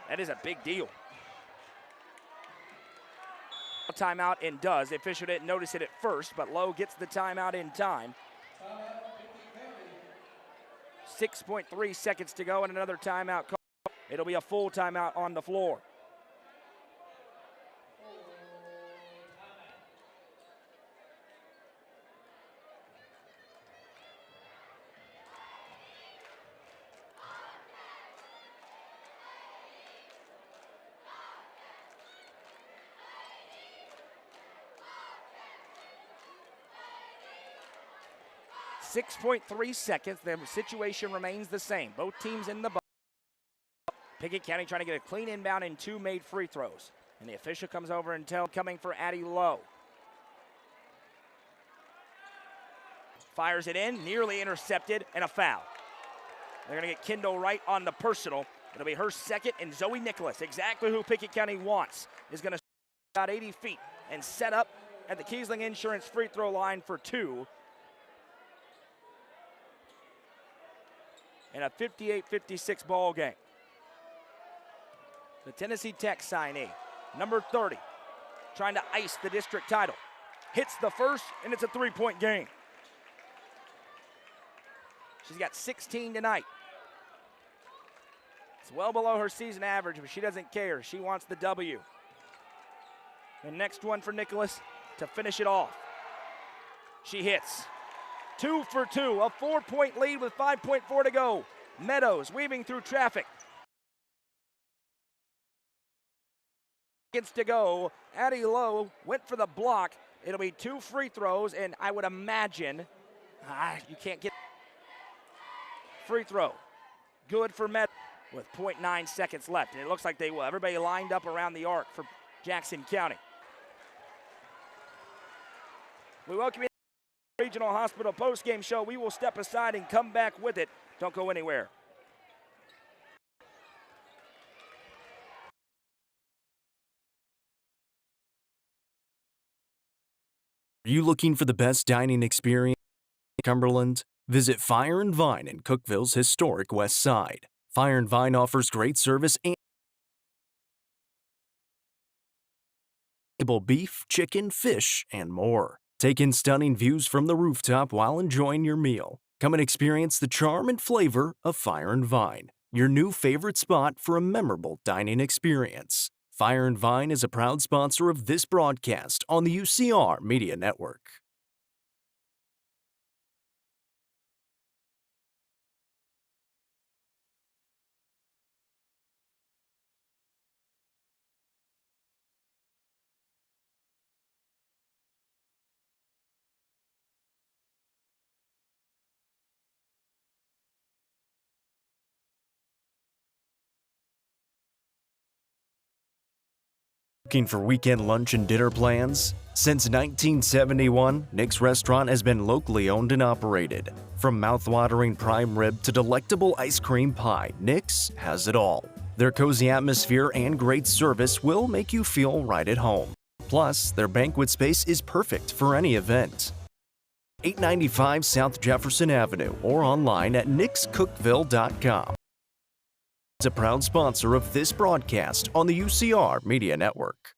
that is a big deal. Timeout and does. The official didn't notice it at first, but Lowe gets the timeout in time. 6.3 seconds to go and another timeout call. It'll be a full timeout on the floor. .3 seconds. The situation remains the same. Both teams in the box. Pickett County trying to get a clean inbound and 2 made free throws. And the official comes over and coming for Addie Lowe. Fires it in, nearly intercepted, and a foul. They're going to get Kendall Wright on the personal. It'll be her second, and Zoe Nicholas, exactly who Pickett County wants, is going to about 80 feet and set up at the Kiesling Insurance free throw line for 2. In a 58-56 ball game. The Tennessee Tech signee, number 30, trying to ice the district title. Hits the first, and it's a 3-point game. She's got 16 tonight. It's well below her season average, but she doesn't care. She wants the W. The next one for Nicholas to finish it off. She hits. 2 for 2, a 4-point lead with 5.4 to go. Meadows weaving through traffic. Gets to go. Addie Lowe went for the block. It'll be 2 free throws, and I would imagine you can't get free throw. Good for Meadows with 0.9 seconds left, and it looks like they will. Everybody lined up around the arc for Jackson County. We welcome you to the Regional Hospital postgame show. We will step aside and come back with it. Don't go anywhere. Are you looking for the best dining experience in Cumberland? Visit Fire and Vine in Cookville's historic West Side. Fire and Vine offers great service and beef, chicken, fish, and more. Take in stunning views from the rooftop while enjoying your meal. Come and experience the charm and flavor of Fire and Vine, your new favorite spot for a memorable dining experience. Fire and Vine is a proud sponsor of this broadcast on the UCR Media Network. Looking for weekend lunch and dinner plans? Since 1971, Nick's Restaurant has been locally owned and operated. From mouth-watering prime rib to delectable ice cream pie, Nick's has it all. Their cozy atmosphere and great service will make you feel right at home. Plus, their banquet space is perfect for any event. 895 South Jefferson Avenue or online at nickscookville.com. Is a proud sponsor of this broadcast on the UCR Media Network.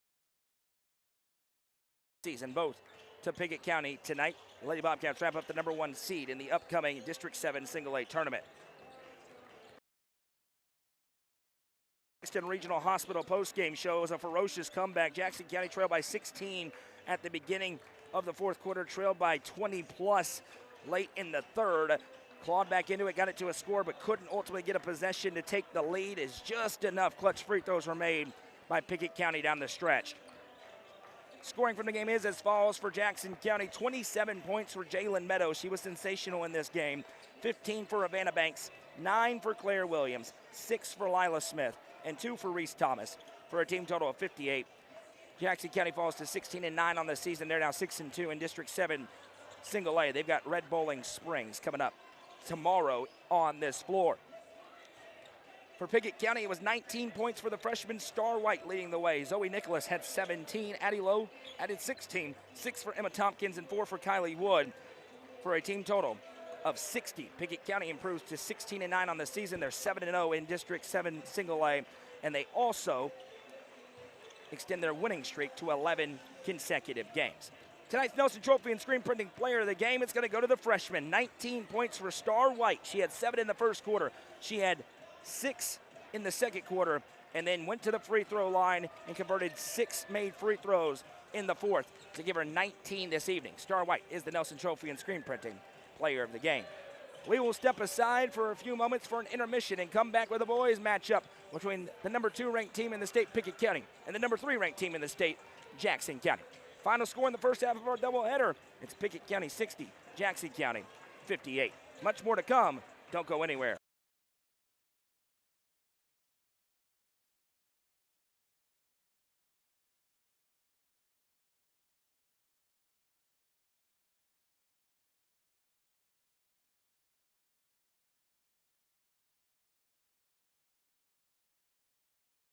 Season both to Pickett County tonight. Lady Bobcats wrap up the #1 seed in the upcoming District 7 Single A tournament. Jackson Regional Hospital postgame shows a ferocious comeback. Jackson County trailed by 16 at the beginning of the fourth quarter, trailed by 20 plus late in the third. Clawed back into it, got it to a score, but couldn't ultimately get a possession to take the lead as just enough clutch free throws were made by Pickett County down the stretch. Scoring from the game is as follows for Jackson County. 27 points for Jalen Meadows. She was sensational in this game. 15 for Havana Banks, 9 for Claire Williams, 6 for Lila Smith, and 2 for Reese Thomas, for a team total of 58. Jackson County falls to 16-9 on the season. They're now 6-2 in District 7 Single A. They've got Red Bowling Springs coming up tomorrow on this floor. For Pickett County, it was 19 points for the freshman Star White leading the way. Zoe Nicholas had 17. Addie Lowe added 16. 6 for Emma Tompkins and 4 for Kylie Wood, for a team total of 60. Pickett County improves to 16-9 on the season. They're 7-0 in District 7 Single A, and they also extend their winning streak to 11 consecutive games. Tonight's Nelson Trophy and Screen Printing Player of the Game, it's going to go to the freshman. 19 points for Star White. She had 7 in the first quarter. She had 6 in the second quarter, and then went to the free throw line and converted 6 made free throws in the fourth to give her 19 this evening. Star White is the Nelson Trophy and Screen Printing Player of the Game. We will step aside for a few moments for an intermission and come back with a boys matchup between the #2 ranked team in the state, Pickett County, and the #3 ranked team in the state, Jackson County. Final score in the first half of our doubleheader, it's Pickett County 60, Jackson County 58. Much more to come. Don't go anywhere.